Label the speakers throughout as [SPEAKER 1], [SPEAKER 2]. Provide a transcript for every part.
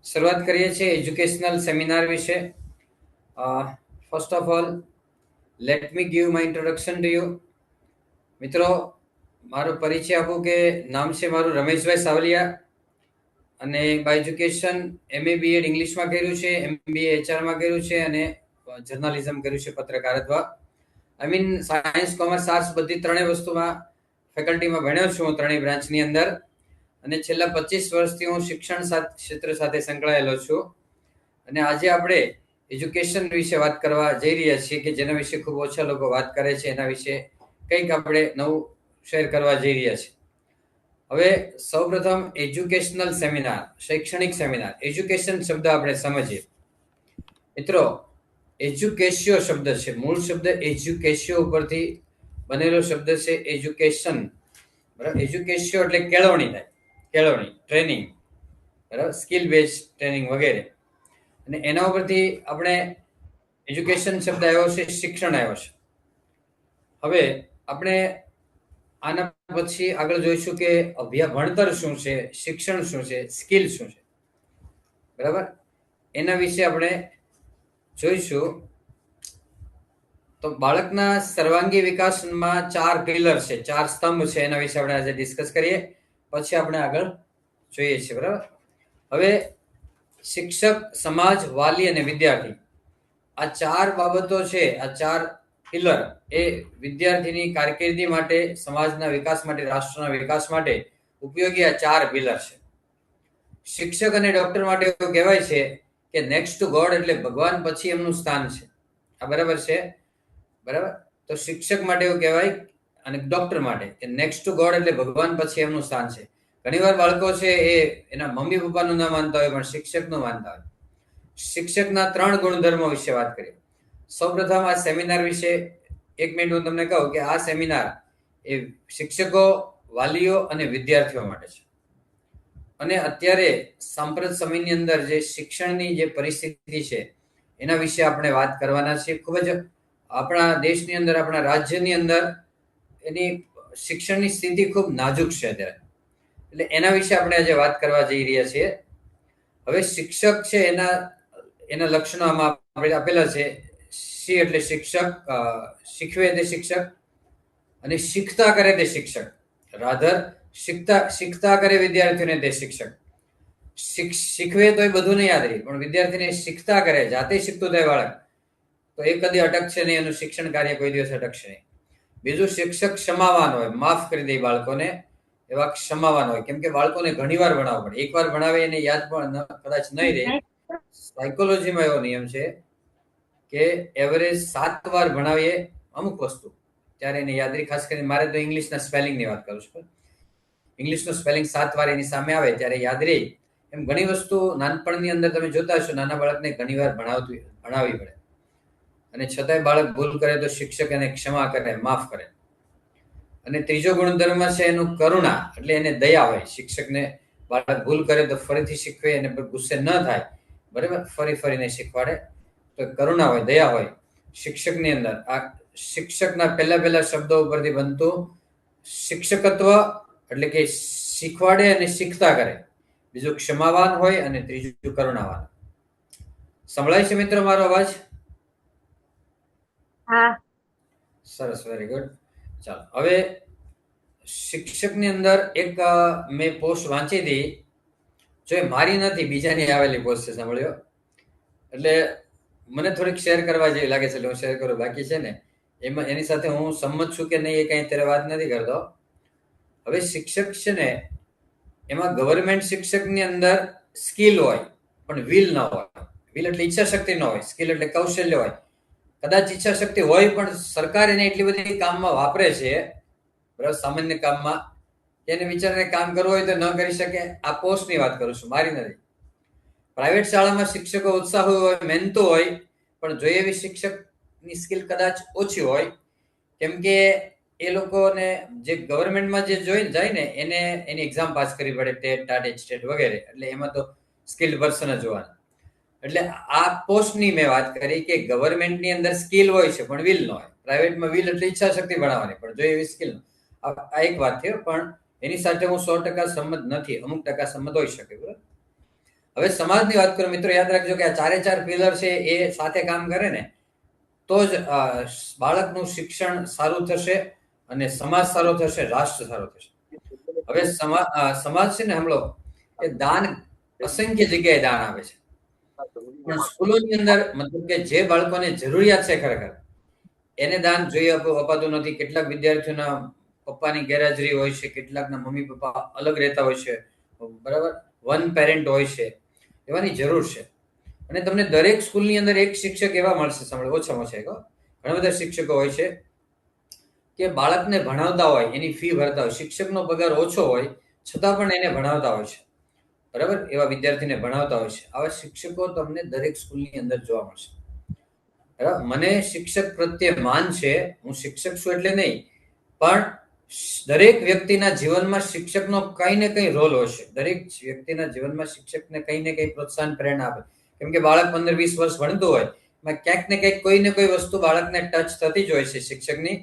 [SPEAKER 1] શરૂઆત કરીએ છીએ એજ્યુકેશનલ સેમિનાર વિશે. First of all, let me give my introduction to you. મિત્રો, મારો પરિચય આપું કે નામ છે મારું રમેશભાઈ સાવલિયા અને બાય એજ્યુકેશન MA BEd ઇંગ્લિશમાં કર્યું છે, MBA HRમાં કર્યું છે અને જર્નાલિઝમ કર્યું છે, પત્રકારત્વ. I mean science, commerce, arts બધી ત્રણેય વસ્તુમાં ફેકલ્ટીમાં ભણ્યો છું હું, ત્રણેય બ્રાન્ચની અંદર. અને છેલ્લા 25 વર્ષથી હું શિક્ષણ ક્ષેત્ર સાથે સંકળાયેલો છું. અને આજે આપણે એજ્યુકેશન વિશે વાત કરવા જઈ રહ્યા છીએ કે જેના વિશે ખૂબ ઓછા લોકો વાત કરે છે. એના વિશે કંઈક આપણે નવું શેર કરવા જઈ રહ્યા છીએ. હવે સૌપ્રથમ એજ્યુકેશનલ સેમિનાર, શૈક્ષણિક સેમિનાર. એજ્યુકેશન શબ્દ આપણે સમજીએ. મિત્રો, એજ્યુકેશિયો શબ્દ છે, મૂળ શબ્દ એજ્યુકેશિયો ઉપરથી બનેલો શબ્દ છે એજ્યુકેશન. બરાબર, એજ્યુકેશિયો એટલે કેળવણી થાય, કેળવણી, ટ્રેનિંગ, બરાબર, સ્કિલ બેઝ ટ્રેનિંગ વગેરે. અને એના ઉપરથી આપણે એજ્યુકેશન શબ્દ આવ્યો છે, શિક્ષણ આવ્યો છે. હવે આપણે આના પછી આગળ જોઈશું કે ભણતર શું છે, શિક્ષણ શું છે, સ્કિલ શું છે. બરાબર, એના વિશે આપણે જોઈશું. તો બાળકના સર્વાંગી વિકાસમાં 4 પિલર છે, 4 સ્તંભ છે. એના વિશે આપણે આજે ડિસ્કસ કરીએ, પછી આપણે આગળ જોઈએ છીએ. બરાબર, હવે શિક્ષક, સમાજ, વાલી અને વિદ્યાર્થી, આ 4 બાબતો છે, આ 4 પિલર એ વિદ્યાર્થીની કારકિર્દી માટે, સમાજના વિકાસ માટે, રાષ્ટ્રના વિકાસ માટે ઉપયોગી આ 4 પિલર છે. શિક્ષક અને ડોક્ટર માટે એવું કહેવાય છે કે નેક્સ્ટ ટુ ગોડ, એટલે ભગવાન પછી એમનું સ્થાન છે. આ બરાબર છે? બરાબર, તો શિક્ષક માટે એવું કહેવાય અને ડોક્ટર માટે કે નેક્સ્ટ ટુ ગોડ એટલે ભગવાન પછી એમનું સ્થાન છે. ઘણીવાર બાળકો છે એ એના મમ્મી પપ્પાનું ના માનતા હોય પણ શિક્ષકનું માનતા હોય. શિક્ષકના 3 ગુણધર્મો વિશે વાત કરીએ. સૌપ્રથમ આ સેમિનાર વિશે 1 મિનિટ હું તમને કહું કે આ સેમિનાર એ શિક્ષકો, વાલીઓ અને વિદ્યાર્થીઓ માટે છે. અને અત્યારે સાંપ્રત સમયની અંદર જે શિક્ષણની જે પરિસ્થિતિ છે એના વિશે આપણે વાત કરવાના છીએ. ખૂબ જ આપણા દેશની અંદર, આપણા રાજ્યની અંદર એની શિક્ષણની સ્થિતિ ખૂબ નાજુક છે અત્યારે. એટલે એના વિશે આપણે આજે વાત કરવા જઈ રહ્યા છીએ. હવે શિક્ષક છે એના લક્ષણો આમાં આપણે આપેલા છે. સી એટલે શિક્ષક, શીખવે તે શિક્ષક, અને શીખતા કરે તે શિક્ષક. રાધર શીખતા કરે વિદ્યાર્થીઓને તે શિક્ષક. શીખવે તો એ બધું નહીં યાદ રહે, પણ વિદ્યાર્થીને શીખતા કરે, જાતે શીખતું થાય બાળક, તો એ કદી અટકશે નહીં, એનું શિક્ષણ કાર્ય કોઈ દિવસ અટકશે નહીં. બીજું, શિક્ષક ક્ષમાવાન હોય, માફ કરી દે બાળકોને, એવા ક્ષમાવાન હોય. કેમ કે બાળકોને ઘણીવાર ભણાવવું પડે, એકવાર ભણાવે એને યાદ પણ કદાચ નહીં રહે. સાયકોલોજીમાં એવો નિયમ છે કે એવરેજ 7 વાર ભણાવીએ અમુક વસ્તુ, ત્યારે એને યાદ રહી. ખાસ કરીને મારે તો ઇંગ્લિશના સ્પેલિંગની વાત કરું છું. ઇંગ્લિશનું સ્પેલિંગ 7 વાર એની સામે આવે ત્યારે યાદ રહી. એમ ઘણી વસ્તુ નાનપણની અંદર તમે જોતા હશો, નાના બાળકને ઘણીવાર ભણાવવી પડે, અને છતાંય બાળક ભૂલ કરે તો શિક્ષક એને ક્ષમા કરે, માફ કરે. અને ત્રીજો ગુણધર્મ છે એનું કરુણા, એટલે એને દયા હોય. શિક્ષકને બાળક ભૂલ કરે તો ફરીથી શીખવે, એને ગુસ્સે ન થાય, બરાબર, ફરીને શીખવાડે, તો કરુણા હોય, દયા હોય શિક્ષકની અંદર. આ શિક્ષકના પહેલા શબ્દો ઉપરથી બનતું શિક્ષકત્વ, એટલે કે શીખવાડે અને શીખતા કરે. બીજું ક્ષમાવાન હોય અને ત્રીજું કરુણાવાન. સંભળાય છે મિત્રો મારો અવાજ?
[SPEAKER 2] હા,
[SPEAKER 1] સરસ, વેરી ગુડ. ચાલો, હવે શિક્ષકની અંદર એક મેં પોસ્ટ વાંચી હતી, જો એ મારી નથી, બીજાની આવેલી પોસ્ટ છે, સાંભળ્યો, એટલે મને થોડીક શેર કરવા જેવી લાગે છે, એટલે હું શેર કરું. બાકી છે ને એમાં એની સાથે હું સંમત છું કે નહીં એ કઈ અત્યારે વાત નથી કરતો. હવે શિક્ષક છે ને, એમાં ગવર્મેન્ટ શિક્ષકની અંદર સ્કિલ હોય પણ વિલ ન હોય. વિલ એટલે ઈચ્છા શક્તિ ન હોય, સ્કિલ એટલે કૌશલ્ય હોય. કદાચ ઈચ્છા શક્તિ હોય પણ સરકાર એને એટલી બધી કામમાં વાપરે છે, બરાબર, સામાન્ય કામમાં, એને વિચારીને કામ કરવું હોય તો ન કરી શકે. આ પોસ્ટની વાત કરું છું, મારી નથી. પ્રાઇવેટ શાળામાં શિક્ષકો ઉત્સાહી હોય, મહેનતુ હોય, પણ જોઈએ એવી શિક્ષકની સ્કિલ કદાચ ઓછી હોય. કેમ કે એ લોકોને જે ગવર્મેન્ટમાં જે જાય ને એને એની એક્ઝામ પાસ કરવી પડે, ટેટ, ટાટ, સ્ટેટ વગેરે, એટલે એમાં તો સ્કિલ્ડ પર્સન જ જોવાના. એટલે આ પોસ્ટની મેં વાત કરી કે ગવર્મેન્ટની અંદર સ્કિલ હોય છે પણ વિલ ન હોય. પ્રાઇવેટમાં વિલ એટલે ઈચ્છા શક્તિ ભણાવવાની, પણ જોઈએ એવી સ્કિલ. આ એક વાત છે, પણ એની સાથે હું 100% સંમત નથી, અમુક ટકા સંમત હોઈ શકે. બરાબર, હવે સમાજની વાત કરો મિત્રો, યાદ રાખજો કે આ ચારે ચાર પિલર છે એ સાથે કામ કરે ને તો જ બાળકનું શિક્ષણ સારું થશે અને સમાજ સારો થશે, રાષ્ટ્ર સારો થશે. હવે સમાજ છે ને હમણાં એ દાન અસંખ્ય જગ્યાએ દાન આપે છે, પણ સ્કૂલોની અંદર મતલબ કે જે બાળકોને જરૂરિયાત છે ખરેખર એને દાન જોઈએ અપાતું નથી. કેટલાક વિદ્યાર્થીઓના પપ્પાની ગેરહાજરી હોય છે, કેટલાકના મમ્મી પપ્પા અલગ રહેતા હોય છે, બરાબર, વન પેરેન્ટ હોય છે, એવાની જરૂર છે. અને તમને દરેક સ્કૂલની અંદર એક શિક્ષક એવા મળશે, સાંભળો, ઓછામાં ઓછા ઘણા બધા શિક્ષકો હોય છે કે બાળકને ભણાવતા હોય, એની ફી ભરતા હોય, શિક્ષકનો પગાર ઓછો હોય છતાં પણ એને ભણાવતા હોય છે, બરાબર, એવા વિદ્યાર્થીને ભણાવતા હોય છે. આવા શિક્ષકો તમને દરેક સ્કૂલની અંદર જોવા મળશે. બરાબર, મને શિક્ષક પ્રત્યે માન છે, હું શિક્ષક છું એટલે નહીં, પણ દરેક વ્યક્તિના જીવનમાં શિક્ષકનો કઈ ને કઈ રોલ હોય છે. દરેક વ્યક્તિના જીવનમાં શિક્ષકને કઈ ને કઈ પ્રોત્સાહન, પ્રેરણા આપે. કેમ કે બાળક 15-20 વર્ષ ભણતું હોય, એમાં ક્યાંક ને ક્યાંક કોઈ ને કોઈ વસ્તુ બાળકને ટચ થતી જ હોય છે શિક્ષકની.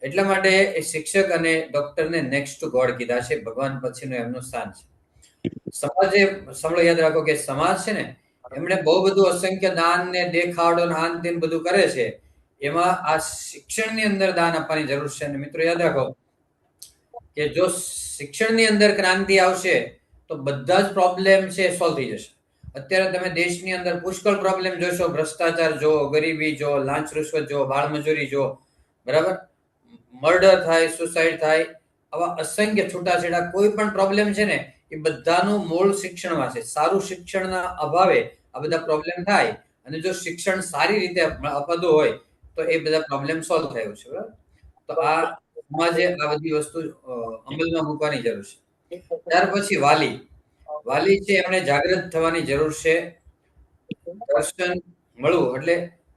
[SPEAKER 1] એટલા માટે એ શિક્ષક અને ડોક્ટરને નેક્સ્ટ ટુ ગોડ કીધા છે, ભગવાન પછીનું એમનું સ્થાન છે. સમાજે, સાંભળો, યાદ રાખો કે સમાજ છે ને એમણે બહુ બધું અસંખ્ય દાન ને દેખાડો આન તેન બધું કરે છે, એમાં આ શિક્ષણની અંદર દાન આપવાની જરૂર છે. અને મિત્રો યાદ રાખો કે જો શિક્ષણની અંદર ક્રાંતિ આવશે તો બધા જ પ્રોબ્લેમ છે સોલ્વ થઈ જશે. અત્યારે તમે દેશની અંદર પુષ્કળ પ્રોબ્લેમ જોશો, ભ્રષ્ટાચાર જો, ગરીબી જો, લાંચ રૂશ્વત જો, બાળમજૂરી જો, બરાબર, મર્ડર થાય, સુસાઇડ થાય, આવા અસંખ્ય છૂટાછેડા કોઈ પણ પ્રોબ્લેમ છે ને એ બધાનું મૂળ શિક્ષણમાં છે. સારું શિક્ષણના અભાવે આ બધા પ્રોબ્લેમ થાય, અને જો શિક્ષણ સારી રીતે અપાતું હોય તો એ બધા પ્રોબ્લેમ સોલ્વ થાય છે, બરાબર. તો આ સમાજે આ બધી વસ્તુ અમલમાં મૂકવાની જરૂર છે. ત્યાર પછી વાલી છે, એમણે જાગૃત થવાની જરૂર છે. દર્શન મળવું એટલે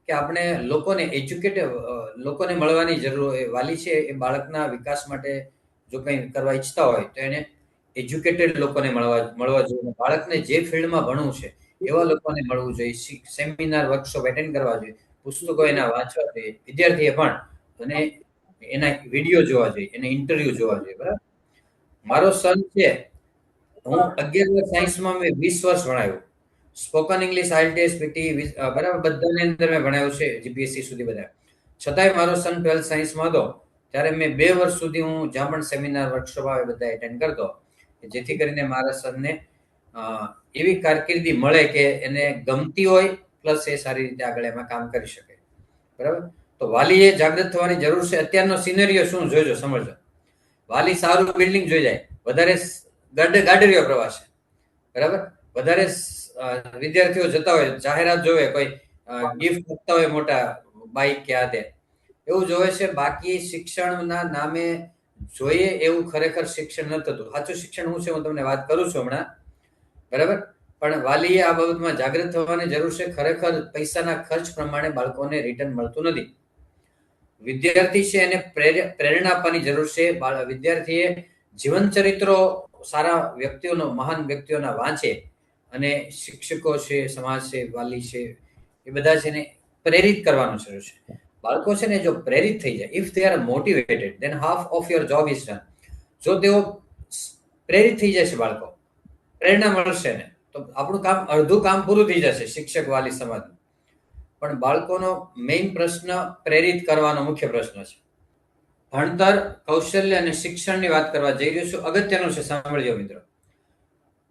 [SPEAKER 1] કે આપણે લોકોને મળવાની જરૂર હોય. વાલી છે એ બાળકના વિકાસ માટે જો કંઈ કરવા ઈચ્છતા હોય તો એને એજ્યુકેટેડ લોકોને મળવા જોઈએ. બાળકને જે ફિલ્ડમાં ભણવું છે એવા લોકોને મળવું જોઈએ. સેમિનાર, વર્કશોપ એટેન્ડ કરવા જોઈએ, પુસ્તકો એના વાંચવા જોઈએ, વિદ્યાર્થીએ પણ, અને એના વિડીયો જોવા જોઈએ, એને ઇન્ટરવ્યુ જોવા જોઈએ, બરાબર. મારો સન છે, હું 11 સાયન્સમાં મેં 20 વર્ષ ભણાવ્યું. સ્પોકન ઇંગ્લિશ, આઈએલટીએસ, પીટી, બરાબર, બધાની અંદર મેં ભણાવ્યું છે, જીપીએસસી સુધી બધા. છતાંય મારો સન 12 સાયન્સમાં હતો ત્યારે મેં 2 વર્ષ સુધી હું જ્યાં પણ સેમિનાર, વર્કશોપ આવે બધા એટેન્ડ કરતો, જેથી કરીને મારા સનને એવી કારકિર્દી મળે કે એને ગમતી હોય, પ્લસ એ સારી રીતે આગળ એમાં કામ કરી શકે, બરાબર. તો વાલીએ જાગૃત થવાની જરૂર છે. અત્યારનો સિનેરિયો શું જોજો, સમજો. વાલી સારું બિલ્ડિંગ જોઈ જાય, વધારે ગાડરીઓ પ્રવાસ, બરાબર, વધારે વિદ્યાર્થીઓ જતા હોય, જાહેરાત જોવે, કોઈ ગિફ્ટ આપતા હોય, મોટા બાઈક કે આ તે, એવું જોવે છે. બાકી શિક્ષણના નામે જોઈએ એવું ખરેખર શિક્ષણ ન થતું. સાચું શિક્ષણ શું છે હું તમને વાત કરું છું હમણાં, બરાબર. પણ વાલીએ આ બાબતમાં જાગૃત થવાની જરૂર છે. ખરેખર પૈસાના ખર્ચ પ્રમાણે બાળકોને રિટર્ન મળતું નથી. વિદ્યાર્થી છે એને પ્રેરણા આપવાની જરૂર છે. વિદ્યાર્થીએ જીવન ચરિત્રો સારા વ્યક્તિઓનો, મહાન વ્યક્તિઓના વાંચે, અને શિક્ષકો છે, સમાજ છે, વાલી છે, એ બધા છે ને પ્રેરિત કરવાનું જરૂર છે. બાળકો છે ને જો પ્રેરિત થઈ જાય, if they are motivated, then half of your job is done. જો તેઓ પ્રેરિત થઈ જશે, બાળકો પ્રેરણા મળશે ને, તો આપણું કામ, અડધું કામ પૂરું થઈ જશે, શિક્ષક, વાલી, સમાજ. પણ બાળકોનો મેઇન પ્રશ્ન પ્રેરિત કરવાનો મુખ્ય પ્રશ્ન છે. ભણતર, કૌશલ્ય અને શિક્ષણની વાત કરવા જઈ રહ્યો છું. અગત્યનું છે, સાંભળજો મિત્રો.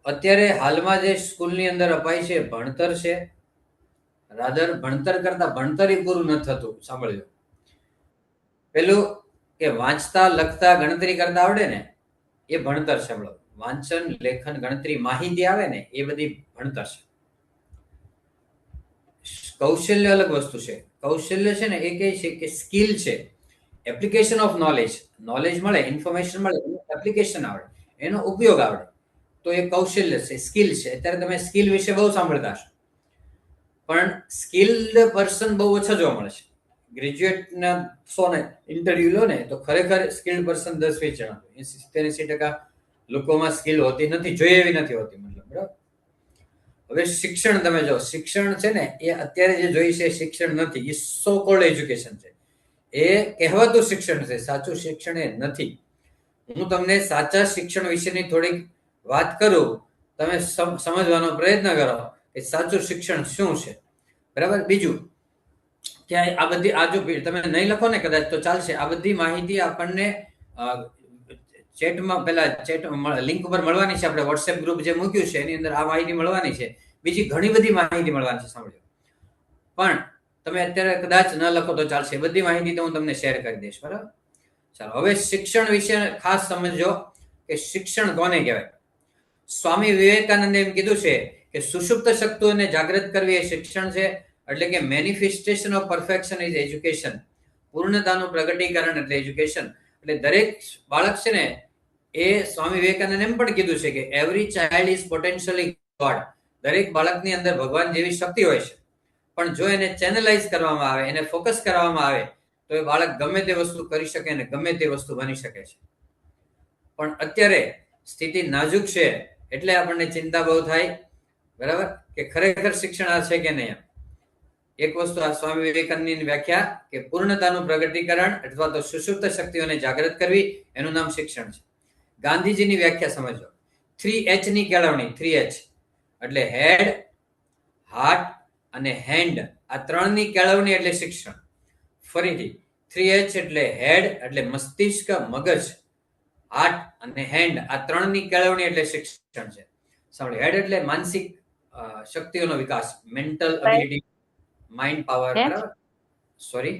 [SPEAKER 1] અત્યારે હાલમાં જે સ્કૂલની અંદર અપાય છે ભણતર છે, રાધર ભણતર કરતા ભણતર પૂરું નથી થતું. સાંભળજો, પેલું કે વાંચતા, લખતા, ગણતરી કરતા આવડે ને એ ભણતર છે. વાંચન, લેખન, ગણતરી, માહિતી આવે ને એ બધી ભણતર છે. કૌશલ્ય અલગ વસ્તુ છે. કૌશલ્ય છે ને એ કઈ છે કે સ્કિલ છે, એપ્લિકેશન ઓફ નોલેજ. નોલેજ મળે, ઇન્ફોર્મેશન મળે, એપ્લિકેશન આવડે, એનો ઉપયોગ આવડે, તો એ કૌશલ્ય છે, સ્કિલ છે. અત્યારે તમે સ્કિલ વિશે બહુ સાંભળતા હશો, પણ સ્કિલ્ડ પર્સન બહુ ઓછા જોવા મળે છે. ગ્રેજ્યુએટના 100 ઇન્ટરવ્યુ લો ને તો ખરેખર સ્કિલ્ડ પર્સન 10-20 જણા, 80% લોકોમાં સ્કિલ હોતી નથી, જોઈએ એવી નથી હોતી, મતલબ, બરાબર. હવે શિક્ષણ તમે જો, શિક્ષણ છે ને એ અત્યારે જે જોઈ છે શિક્ષણ નથી, એ સો કોલ્ડ એજ્યુકેશન છે. એ કહેવાતું શિક્ષણ છે, સાચું શિક્ષણ એ નથી. હું તમને સાચા શિક્ષણ વિશેની થોડીક વાત કરું તમે સમજવાનો પ્રયત્ન કરો કે સાચું શિક્ષણ શું છે, બરાબર. બીજું કે આ બધી આ જો તમે નહીં લખો ને કદાચ તો ચાલશે. આ બધી માહિતી આપણને ચેટમાં ચેટ લિંક ઉપર મળવાની છે. આપણે વોટ્સએપ ગ્રુપ જે મૂક્યું છે એની અંદર આ માહિતી મળવાની છે. બીજી ઘણી બધી માહિતી મળવાની છે, સાંભળ્યો. પણ તમે અત્યારે કદાચ ન લખો તો ચાલશે. બધી માહિતી તો હું તમને શેર કરી દઈશ, બરાબર. ચાલો, હવે શિક્ષણ વિશે ખાસ સમજો કે શિક્ષણ કોને કહેવાય. સ્વામી વિવેકાનંદે એમ કીધું છે કે સુષુપ્ત શક્તિઓને જાગૃત કરવી એ શિક્ષણ છે. એટલે કે manifestation of perfection is education. પૂર્ણતાનું પ્રગટીકરણ એટલે એજ્યુકેશન. એટલે દરેક બાળક છે ને, એ સ્વામી વિવેકાનંદે એમ પણ કીધું છે કે every child is potentially God. દરેક બાળકની અંદર ભગવાન જેવી શક્તિ હોય છે, પણ જો એને ચેનલાઇઝ કરવામાં આવે, એને ફોકસ કરવામાં આવે, તો એ બાળક ગમે તે વસ્તુ કરી શકે અને ગમે તે વસ્તુ બની શકે છે. પણ અત્યારે સ્થિતિ નાજુક છે, એટલે આપણને ચિંતા બહુ થાય, બરાબર, કે ખરેખર શિક્ષણ આ છે કે નહીં. એક વસ્તુ આ સ્વામી વિવેકાનંદની વ્યાખ્યા કે પૂર્ણતાનું પ્રગટીકરણ અથવા તો સુષુપ્ત શક્તિઓને જાગૃત કરવી, એનું નામ શિક્ષણ છે. ગાંધીજીની વ્યાખ્યા સમજો. 3H ની કેળવણી. 3H એટલે હેડ, હાર્ટ અને હેન્ડ. આ ત્રણની કેળવણી એટલે શિક્ષણ. ફરીથી 3H એટલે હેડ એટલે મસ્તિષ્ક, મગજ, હાર્ટ અને હેન્ડ. આ ત્રણની કેળવણી એટલે શિક્ષણ છે. સાંભળો, હેડ એટલે માનસિક શક્તિઓનો વિકાસ, મેન્ટલ એબિલિટી, માઇન્ડ પાવર, બરાબર. સોરી,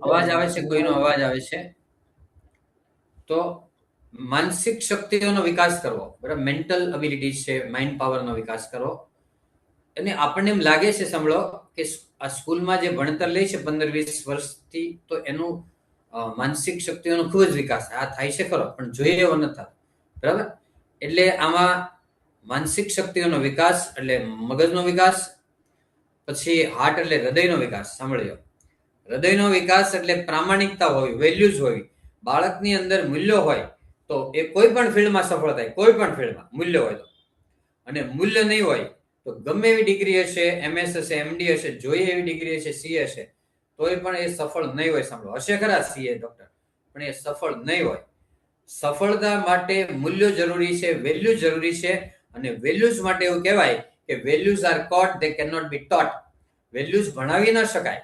[SPEAKER 1] અવાજ આવે છે, કોઈનો અવાજ આવે છે. તો માનસિક શક્તિઓનો વિકાસ કરવો, બરાબર, મેન્ટલ એબિલિટી છે, માઇન્ડ પાવરનો વિકાસ કરવો. અને આપણને એમ લાગે છે, સાંભળો, કે આ સ્કૂલમાં જે ભણતર લે છે 15-20 વર્ષથી, તો એનું માનસિક શક્તિઓનો ખૂબ જ વિકાસ આ થાય છે ખરો, પણ જોઈએ એવો નથી, બરાબર. એટલે આમાં માનસિક શક્તિઓનો વિકાસ એટલે મગજનો વિકાસ, પછી હાર્ટ એટલે હૃદયનો વિકાસ. સાંભળ્યો, હૃદયનો વિકાસ એટલે પ્રામાણિકતા હોવી, વેલ્યુઝ હોવી. બાળકની અંદર મૂલ્યો હોય તો એ કોઈ પણ ફિલ્ડમાં સફળ થાય, કોઈ પણ ફિલ્ડમાં મૂલ્ય હોય તો. અને મૂલ્ય નહીં હોય તો ગમે એવી ડિગ્રી હશે, MS હશે, MD હશે, જોઈએ એવી ડિગ્રી હશે, CA હશે, તોય પણ એ સફળ નહીં હોય. સાંભળો, હશે ખરા CA ડોક્ટર, પણ એ સફળ નહીં હોય. સફળતા માટે મૂલ્યો જરૂરી છે, વેલ્યુ જરૂરી છે. અને વેલ્યુઝ માટે એવું કહેવાય કે values are caught, they can not be taught. Values ભણાવી ન શકાય,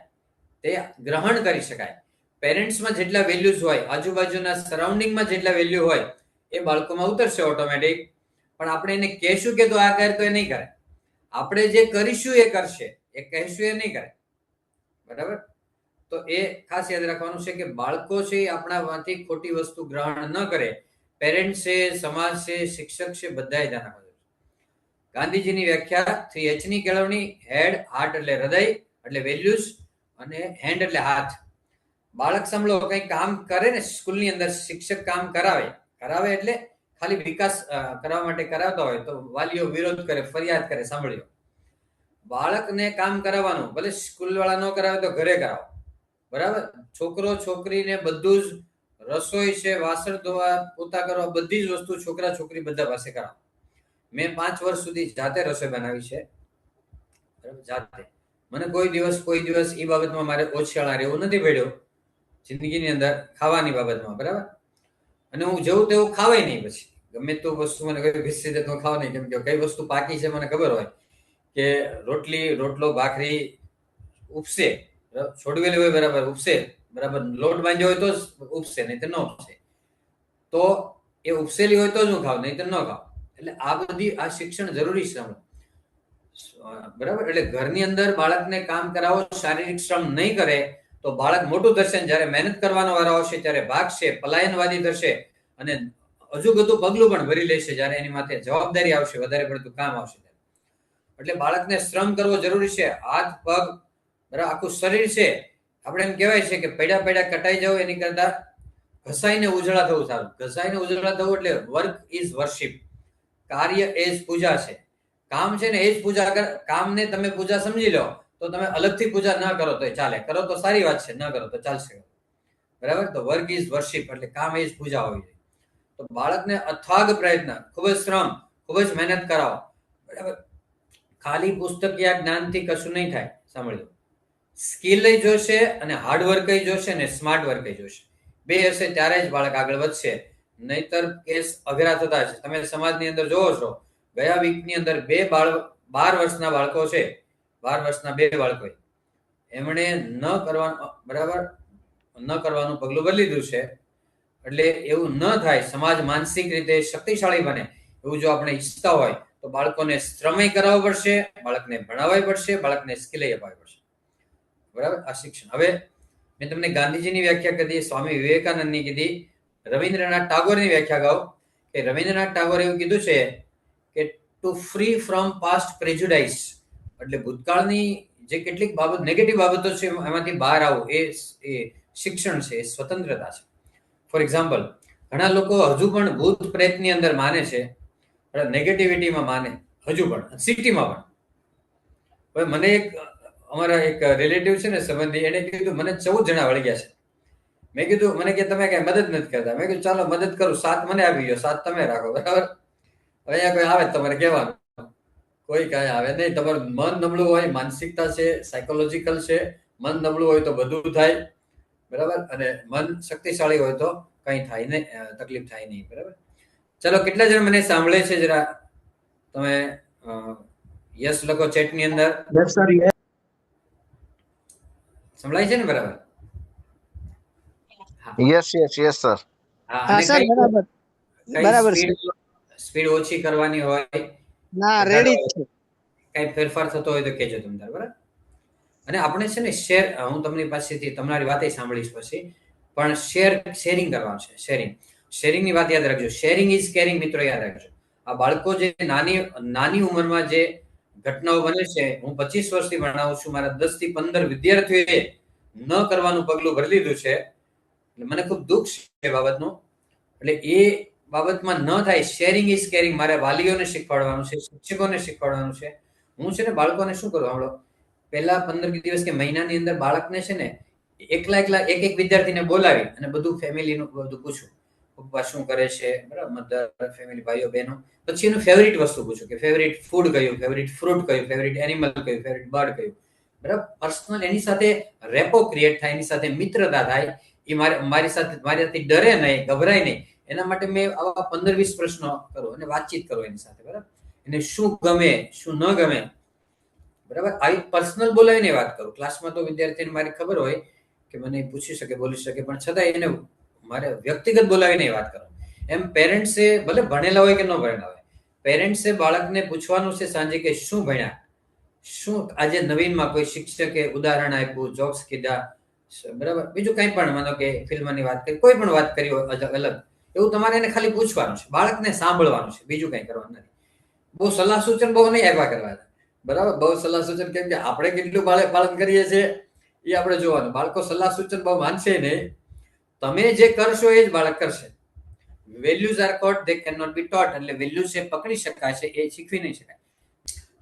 [SPEAKER 1] તે ગ્રહણ કરી શકાય. પેરેન્ટ્સમાં જેટલા વેલ્યુઝ હોય, આજુબાજુના સરાઉન્ડિંગમાં જેટલા વેલ્યુ હોય, એ બાળકોમાં ઉતરશે ઓટોમેટિક. પણ આપણે એને કહેશું કે તો આ કર, તો એ નહીં કરે. આપણે જે કરીશું એ કરશે, એ કહેશું એ નહીં કરે, બરાબર. તો એ ખાસ યાદ રાખવાનું છે કે બાળકો છે આપણામાંથી ખોટી વસ્તુ ગ્રહણ ન કરે. પેરેન્ટ્સ છે, સમાજ છે, શિક્ષક છે, બધાએ ધ્યાન રાખવું. ગાંધીજીની વ્યાખ્યા 3H ની કેળવણી. હેડ, હાર્ટ એટલે હૃદય એટલે વેલ્યુઝ, અને હેન્ડ એટલે હાથ. બાળક સાંભળો, કઈ કામ કરે ને સ્કૂલની અંદર, શિક્ષક કામ કરાવે એટલે ખાલી વિકાસ કરવા માટે કરાવતા હોય તો વાલીઓ વિરોધ કરે, ફરિયાદ કરે. સાંભળ્યો, બાળકને કામ કરાવવાનું, ભલે સ્કૂલ વાળા ન કરાવે તો ઘરે કરાવો, બરાબર. છોકરો છોકરીને બધું જ, રસોઈ છે, વાસણ ધોવા, પોતા કરવા, બધી જ વસ્તુ છોકરા છોકરી બધા પાસે કરાવો. મેં 5 વર્ષ સુધી જાતે રસોઈ બનાવી છે, બરાબર, જાતે. મને કોઈ દિવસ એ બાબતમાં મારે ઓછાળા રહેવું નથી પડ્યું જિંદગીની અંદર, ખાવાની બાબતમાં, બરાબર. અને હું જેવું તેવું ખાવાય નહીં. પછી ગમે તે વસ્તુ મને કઈ ઘસી દે તો ખાવા નહીં, કેમ કે કઈ વસ્તુ પાકી છે મને ખબર હોય કે રોટલો, ભાખરી ઉપસે, છોડવેલી હોય, બરાબર, ઉપસે, બરાબર. લોટ બાંધ્યો હોય તો જ ઉપસે, નહીં તો ન ઉપસે. તો એ ઉપસેલી હોય તો જ હું ખાવ, નહીં તો ન ખાવ. એટલે આ બધી આ શિક્ષણ જરૂરી છે, બરાબર. એટલે ઘરની અંદર બાળકને કામ કરાવો, શારીરિક શ્રમ નહીં કરે તો બાળક મોટું થશે, જ્યારે મહેનત કરવાનો વારો આવશે ત્યારે ભાગશે, પલાયનવાદી થશે અને હજુ બધું પગલું પણ ભરી લેશે જ્યારે એની માથે જવાબદારી આવશે, વધારે પડતું કામ આવશે. એટલે બાળકને શ્રમ કરવો જરૂરી છે. હાથ, પગ, બરાબર, આખું શરીર છે. આપણે એમ કહેવાય છે કે પડ્યા કટાઈ જાવ એની કરતા ઘસાઈને ઉજળા થવું સારું. ઘસાઈને ઉજળા થવું એટલે વર્ક ઇઝ વર્શિપ. કાર્ય એ જ પૂજા છે. કામ છે ને એ જ પૂજા. કામને તમે પૂજા સમજી લો તો તમે અલગથી પૂજા ના કરો તો ચાલે, કરો તો સારી વાત છે, ન કરો તો ચાલશે, બરાબર. તો વર્ક ઇઝ વર્શિપ એટલે કામ એ જ પૂજા હોવી જોઈએ. તો બાળકને અથાગ પ્રયત્ન, ખૂબ જ શ્રમ, ખૂબ જ મહેનત કરાવો, બરાબર. ખાલી પુસ્તકીય જ્ઞાનથી કશું નહીં થાય. સાંભળજો, સ્કિલ જોશે અને હાર્ડવર્ક જોશે અને સ્માર્ટ વર્ક જોશે. બે હશે ત્યારે જ બાળક આગળ વધશે. નહીતર કેસ અઘરા થતા છે. તમે સમાજની અંદર જોવો છો, ગયા વીકની અંદર 12 વર્ષના બાળકો છે, 12 વર્ષના 2 બાળકો, એમણે ન કરવાનું, બરાબર, ન કરવાનું પગલું ભરી લીધું છે. એટલે એવું ન થાય, સમાજ માનસિક રીતે શક્તિશાળી બને એવું જો આપણે ઈચ્છતા હોય તો બાળકોને શ્રમય કરાવવો પડશે, બાળકને ભણાવવા પડશે, બાળકને સ્કિલ અપાવવી પડશે. બરાબર, આ શિક્ષણ. હવે મેં તમને ગાંધીજીની વ્યાખ્યા કીધી, સ્વામી વિવેકાનંદની કીધી, રવિન્દ્રનાથ ટાગોરની વ્યાખ્યા કહું કે રવિન્દ્રનાથ ટાગોરે એવું કીધું છે કે ટુ ફ્રી ફ્રોમ પાસ્ટ પ્રેજુડાઇસ, એટલે ભૂતકાળની જે કેટલીક બાબત નેગેટિવ બાબતો છે એમાંથી બહાર આવવું એ શિક્ષણ છે, એ સ્વતંત્રતા છે. ફોર એક્ઝામ્પલ, ઘણા લોકો હજુ પણ ભૂત પ્રેતની અંદર માને છે, નેગેટિવિટીમાં માને હજુ પણ, સિટીમાં પણ. હવે મને અમારા એક રિલેટિવ છે ને, સંબંધી, એને કીધું મને 14 જણા વળગ્યા છે. મેં કીધું, મને કે તમે કઈ મદદ નથી કરતા. મેં કીધું ચાલો મદદ કરું, 7 મને આપી ગયો, 7 તમે રાખો, બરાબર. હવે અહીંયા કોઈ આવે તમારે કહેવાનું, કોઈ કઈ આવે નહીં. તમારું મન નબળું હોય, માનસિકતા છે, સાયકોલોજીકલ છે, મન નબળું હોય તો બધું થાય, બરાબર, અને મન શક્તિશાળી હોય તો કઈ થાય નહીં, તકલીફ થાય નહીં, બરાબર. ચલો, કેટલા જણ મને સાંભળે છે? જરા તમે યસ લખો ચેટની અંદર. સંભળાય છે ને? બરાબર.
[SPEAKER 2] Yes sir.
[SPEAKER 1] હા સર, બરાબર બરાબર. સ્પીડ ઓછી કરવાની હોય, ના રેડી છે, કઈ ફેરફાર થતો હોય તો કહેજો તમે, બરાબર. અને આપણે છે ને શેર, હું તમારી પાસેથી તમારી વાતે સાંભળીશ પછી, પણ શેરિંગ કરવાનું છે. શેરિંગની વાત યાદ રાખજો. શેરિંગ ઇઝ કેરિંગ, મિત્રો, યાદ રાખજો. આ બાળકો જે નાની ઉંમરમાં જે ઘટનાઓ બને છે, હું 25 વર્ષથી ભણાવું છું, મારા 10 થી 15 વિદ્યાર્થીઓએ ન કરવાનું પગલું ભરી લીધું છે. એટલે મને ખૂબ દુઃખ છે એ બાબતનું. એટલે એ બાબતમાં ન થાય. શેરિંગ ઇઝ કેરિંગ મારે વાલીઓને શીખવાડવાનું છે, શિક્ષકોને શીખવાડવાનું છે. હું છે ને બાળકોને શું કરું, સાંભળો, પહેલા 15 દિવસ કે મહિનાની અંદર બાળકને છે ને એકલા એક વિદ્યાર્થીને બોલાવી અને બધું ફેમિલીનું બધું પૂછું, પપ્પા શું કરે છે, બરાબર, મધર, ફેમિલી, ભાઈઓ બહેનો. પછી એનું ફેવરિટ વસ્તુ પૂછું કે ફેવરિટ ફૂડ કયું, ફેવરિટ ફ્રૂટ કયું, ફેવરિટ એનિમલ કયું, ફેવરિટ બર્ડ કયું, બરાબર. પર્સનલ એની સાથે રેપો ક્રિએટ થાય, એની સાથે મિત્રતા થાય. એ મારીથી ડરે નહીં, ગભરાય નહીં. એના માટે મેં આવા 15-20 પ્રશ્નો કરું અને વાતચીત કરું એની સાથે, બરાબર. એને શું ગમે, શું ન ગમે, બરાબર, આવી પર્સનલ બોલાવીને વાત કરું. ક્લાસમાં તો વિદ્યાર્થીને મારી ખબર હોય કે મને પૂછી શકે, બોલી શકે, પણ છતાં એને મારે વ્યક્તિગત બોલાવીને વાત કરો. એમ પેરેન્ટ્સે ભલે ભણેલા હોય કે ન ભણેલા હોય, પેરેન્ટ્સે બાળકને પૂછવાનું છે સાંજે કે શું ભણ્યા, શું આજે નવીનમાં કોઈ શિક્ષકે ઉદાહરણ આપ્યું, જોક્સ કીધા, બરાબર, બીજું કંઈ પણ, માનો કે ફિલ્મની વાત કરી, કોઈ પણ વાત કરી હોય અલગ, એવું તમારે એને ખાલી પૂછવાનું છે. બાળકને સાંભળવાનું છે, બીજું કંઈ કરવાનું નથી. બહુ સલાહ સૂચન બહુ નહીં આપ્યા કરવા, બરાબર. બહુ સલાહ સૂચન, કેમ કે આપણે કેટલું પાલન કરીએ છીએ એ આપણે જોવાનું. બાળકો સલાહ સૂચન બહુ માનશે નહીં. તમે જે કરશો એ જ બાળક કરશે. Values are caught, they can not be taught. એટલે વેલ્યુઝ એ પકડી શકાય છે, એ શીખવી નહીં શકાય.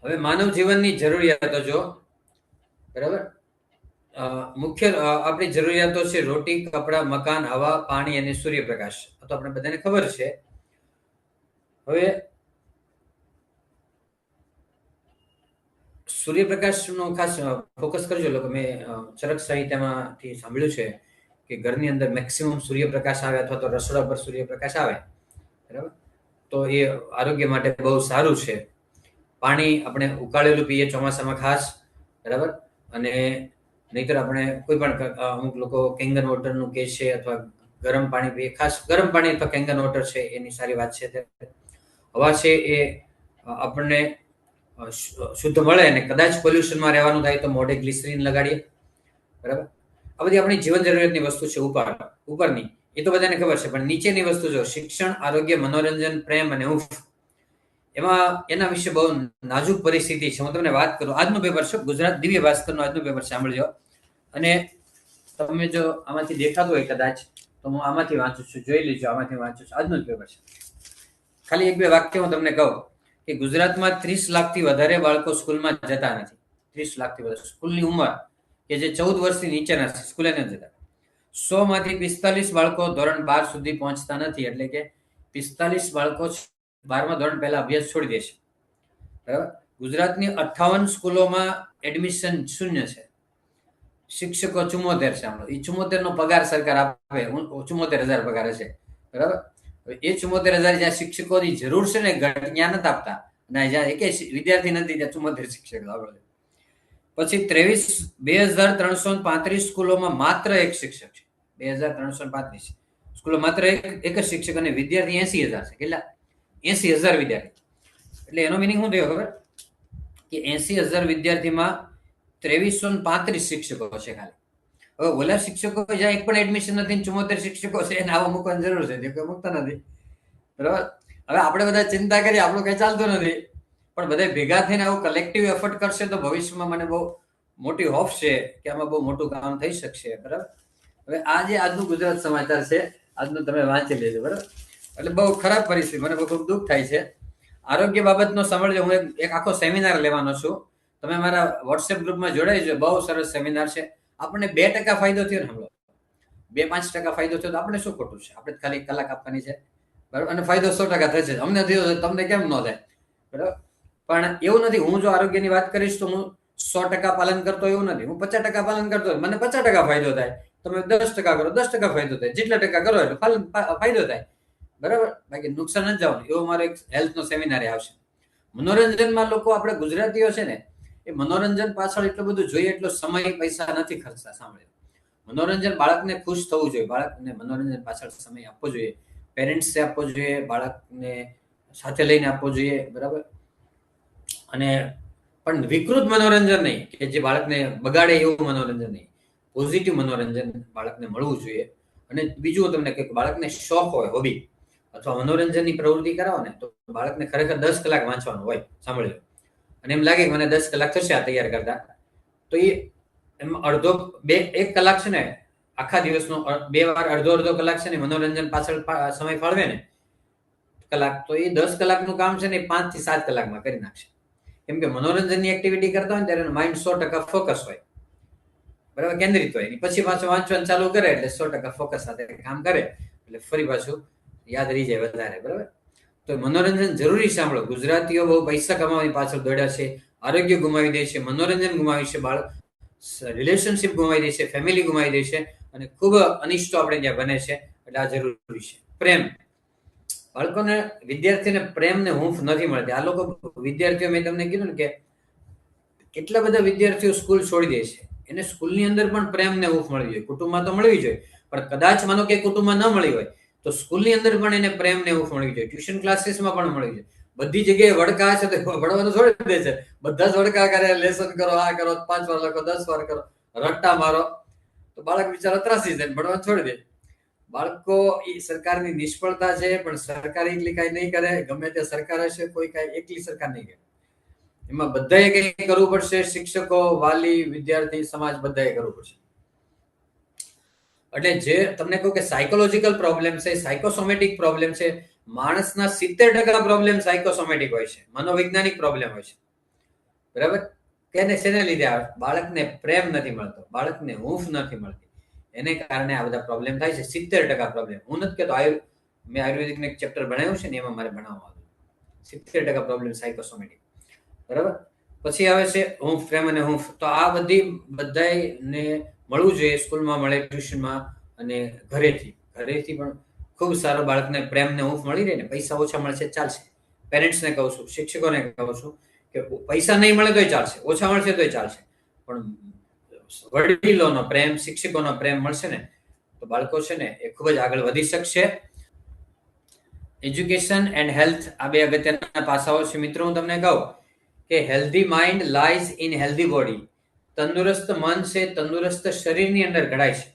[SPEAKER 1] હવે માનવ જીવનની જરૂરિયાતો જો, બરાબર, મુખ્ય આપણી જરૂરિયાતો છે રોટી, કપડા, મકાન, હવા, પાણી અને સૂર્યપ્રકાશ. તો આપણે બધાને ખબર છે. હવે સૂર્યપ્રકાશનો ખાસ ફોકસ કરજો લોકો. મેં ચરક સાહિત્યમાંથી સાંભળ્યું છે કે ઘરની અંદર મેક્સિમમ સૂર્યપ્રકાશ આવે, અથવા તો રસોડા પર સૂર્યપ્રકાશ આવે, બરાબર, તો એ આરોગ્ય માટે બહુ સારું છે. પાણી આપણે ઉકાળેલું પીએ ચોમાસામાં ખાસ, બરાબર. અને નહીતર આપણે કોઈ પણ અમુક લોકો કેંગન વોટરનું કે છે, અથવા ગરમ પાણી પીએ. ખાસ ગરમ પાણી અથવા કેંગન વોટર છે, એની સારી વાત છે. હવા છે એ આપણને શુદ્ધ મળે, અને કદાચ પોલ્યુશનમાં રહેવાનું થાય તો મોઢે ગ્લિસરીન લગાડીએ, બરાબર. આ બધી આપણી જીવન જરૂરિયાતની વસ્તુ છે. ઉપરની એ તો બધાને ખબર છે, પણ નીચેની વસ્તુ જો શિક્ષણ, આરોગ્ય, મનોરંજન, પ્રેમ અને હૂંફ, એમાં એના વિશે બહુ નાજુક પરિસ્થિતિ છે. હું તમને વાત કરું. આજનું પેપર છે, ગુજરાત દિવ્ય ભાસ્કરનું આજનું પેપર સાંભળજો. અને તમે જો આમાંથી દેખાતું હોય કદાચ, તો હું આમાંથી વાંચું છું, જોઈ લેજો. આમાંથી વાંચું છું, આજનું જ પેપર છે. ખાલી 1-2 વાક્ય હું તમને કહું કે ગુજરાતમાં 30 લાખથી વધારે બાળકો સ્કૂલમાં જતા નથી. 30 લાખથી વધારે સ્કૂલની ઉંમર કે જે 14 વર્ષથી નીચેના છે, સ્કૂલે નથી જતા. 100 માંથી 45 બાળકો ધોરણ 12 સુધી પહોંચતા નથી. એટલે કે 45 બાળકો 12મા ધોરણ પહેલા અભ્યાસ છોડી દેશે, બરાબર. ગુજરાતની 58 સ્કૂલોમાં એડમિશન શૂન્ય છે. શિક્ષકો 74 છે. એ 74 નો પગાર સરકાર આપે, 74,000 પગાર છે, બરાબર. એ 74,000 જ્યાં શિક્ષકોની જરૂર છે ને ત્યાં નથી આપતા, અને જ્યાં એક વિદ્યાર્થી નથી ત્યાં 74 શિક્ષક આપણે. પછી 2,335 સ્કૂલોમાં માત્ર એક શિક્ષક છે. 2,335 સ્કૂલો માત્ર એક જ શિક્ષક, અને વિદ્યાર્થી 80,000 છે. કેટલા? 80,000 વિદ્યાર્થી. એટલે એનો મિનિંગ શું થયો ખબર? કે 80,000 વિદ્યાર્થીમાં 2,335 શિક્ષકો છે ખાલી. હવે ઓલા શિક્ષકો જ્યાં એક પણ એડમિશન નથી, 74 શિક્ષકો છે એને આવા મૂકવાની જરૂર છે, જે કોઈ મૂકતા નથી. બરાબર. હવે આપણે બધા ચિંતા કરીએ, આપણું કઈ ચાલતું નથી, પણ બધા ભેગા થઈને આવું કલેક્ટિવ એફર્ટ કરશે તો ભવિષ્યમાં મને બહુ મોટી હોપ છે કે આમાં બહુ મોટું કામ થઈ શકશે. બરાબર. હવે આ જે આજનું ગુજરાત સમાચાર છે, આજનું તમે વાંચી લેજો. બરાબર. એટલે બહુ ખરાબ પરિસ્થિતિ, મને બહુ ખૂબ દુઃખ થાય છે. આરોગ્ય બાબતનો સાંભળજો, હું એક આખો સેમિનાર લેવાનો છું. તમે મારા વોટ્સએપ ગ્રુપમાં જોડાઈજો. બહુ સરસ સેમિનાર છે. આપણને 2% ફાયદો થયો ને, હમણાં 2-5% ફાયદો થયો તો આપણે શું ખોટું છે? આપણે ખાલી કલાક આપવાની છે. બરાબર. અને ફાયદો 100% થશે. અમને થયો, તમને કેમ ન થાય? બરાબર. પણ એવું નથી, હું જો આરોગ્યની વાત કરીશ તો હું 100% પાલન કરતો એવું નથી, હું 50% પાલન કરતો, મને 50% ફાયદો થાય. તમે 10% કરો, 10% ફાયદો થાય. જેટલા ટકા કરો એટલે ફાયદો થાય. બરાબર. બાકી નુકસાન જ જવાનું. એવો મારો એક હેલ્થનો સેમિનાર આવશે. મનોરંજનમાં લોકો, આપણે ગુજરાતીઓ છે ને, એ મનોરંજન પાછળ એટલું બધું જોઈએ એટલો સમય પૈસા નથી ખર્ચતા. સાંભળ્યો? મનોરંજન, બાળકને ખુશ થવું જોઈએ, બાળકને મનોરંજન પાછળ સમય આપવો જોઈએ, પેરેન્ટ્સે આપવો જોઈએ, બાળકને સાથે લઈને આપવો જોઈએ. બરાબર. અને પણ વિકૃત મનોરંજન નહીં, કે જે બાળકને બગાડે એવું મનોરંજન નહીં. પોઝિટિવ મનોરંજન બાળકને મળવું જોઈએ. અને બીજું હું તમને કહું, બાળકને શોખ હોય, હોબી અથવા મનોરંજનની પ્રવૃત્તિ કરાવો ને તો બાળકને ખરેખર 10 કલાક વાંચવાનું હોય. સાંભળજો. અને એમ લાગે કે મને 10 કલાક થશે આ તૈયાર કરતા, તો એ એમ એક કલાક છે ને, આખા દિવસનો 2 વાર અડધો કલાક છે ને મનોરંજન પાછળ સમય ફાળવે ને કલાક, તો એ 10 કલાકનું કામ છે ને 5 થી 7 કલાકમાં કરી નાખશે. કેમ કે મનોરંજનની એક્ટિવિટી કરતા હોય ત્યારે માઇન્ડ 100% ફોકસ હોય. બરાબર. કેન્દ્રિત હોય. પછી પાછું વાંચવાનું ચાલુ કરે એટલે 100% ફોકસ સાથે કામ કરે એટલે ફરી પાછું યાદ રહી જાય વધારે. બરાબર. તો મનોરંજન જરૂરી. સાંભળો, ગુજરાતીઓ બહુ પૈસા કમાવાની પાછળ દોડ્યા છે, આરોગ્ય ગુમાવી દે છે, મનોરંજન ગુમાવી છે, બાળક રિલેશનશિપ ગુમાવી દે છે, ફેમિલી ગુમાવી દે છે, અને ખૂબ અનિષ્ટો આપણે ત્યાં બને છે. એટલે આ જરૂરી છે. પ્રેમ. બાળકોને, વિદ્યાર્થીને પ્રેમને હૂંફ નથી મળતી. આ લોકો વિદ્યાર્થીઓ, મેં તમને કીધું ને કે કેટલા બધા વિદ્યાર્થીઓ સ્કૂલ છોડી દે છે. એને સ્કૂલની અંદર પણ પ્રેમને હૂંફ મળવી જોઈએ. કુટુંબમાં તો મળવી જોઈએ, પણ કદાચ માનો કે કુટુંબમાં ન મળી હોય તો સ્કૂલની અંદર પણ એને પ્રેમને હૂંફ મળવી જોઈએ. ટ્યુશન ક્લાસીસમાં પણ મળવી જોઈએ. બધી જગ્યાએ વડકા છે તો ભણવાનું છોડી દે છે. બધા જ વડકા કરે, લેસન કરો, આ કરો, 5 વાર લખો, 10 વાર કરો, રટ્ટા મારો, તો બાળક બિચારા ત્રાસી જાય, ભણવાનું છોડી દે. બાળકો, એ સરકારની નિષ્ફળતા છે, પણ સરકાર એટલી કઈ નહીં કરે. ગમે તે સરકાર હશે, કોઈ કઈ એકલી સરકાર નહીં કરે. એમાં બધાએ કઈ કરવું પડશે. શિક્ષકો, વાલી, વિદ્યાર્થી, સમાજ બધાએ કરવું પડશે. એટલે જે તમને કહું કે સાયકોલોજીકલ પ્રોબ્લેમ છે, સાયકોસોમેટિક પ્રોબ્લેમ છે. માણસના 70% પ્રોબ્લેમ સાયકોસોમેટિક હોય છે, મનોવૈજ્ઞાનિક પ્રોબ્લેમ હોય છે. બરાબર. કેને શેને લીધે આવે? બાળકને પ્રેમ નથી મળતો, બાળકને હૂંફ નથી મળતી, એને કારણે આ બધા પ્રોબ્લેમ થાય છે. 70% પ્રોબ્લેમ. હું નથી કહેતો, મેં આયુર્વેદિકનું એક ચેપ્ટર ભણાવ્યું છે ને, એમાં મારે ભણાવવાનું 70% પ્રોબ્લેમ સાયકોસોમેટિક. બરાબર. પછી આવે છે હૂંફ, પ્રેમ અને હૂંફ. તો આ બધાને મળવું જોઈએ. સ્કૂલમાં મળે, ટ્યુશનમાં, અને ઘરેથી પણ ખૂબ સારો બાળકને પ્રેમને હૂંફ મળી રહે ને. પૈસા ઓછા મળશે ચાલશે. પેરેન્ટ્સને કહું છું, શિક્ષકોને કહું છું કે પૈસા નહીં મળે તોય ચાલશે, ઓછા મળશે તોય ચાલશે, પણ વડીલોનો પ્રેમ, શિક્ષકોનો પ્રેમ મળશે ને તો બાળકો છે ને એ ખૂબ જ આગળ વધી શકશે. એજ્યુકેશન એન્ડ હેલ્થ, આ બે અગત્યના પાસાઓ છે. મિત્રો, હું તમને કહું કે healthy mind lies in healthy body. તંદુરસ્ત મન છે તંદુરસ્ત શરીરની અંદર ઘડાય છે.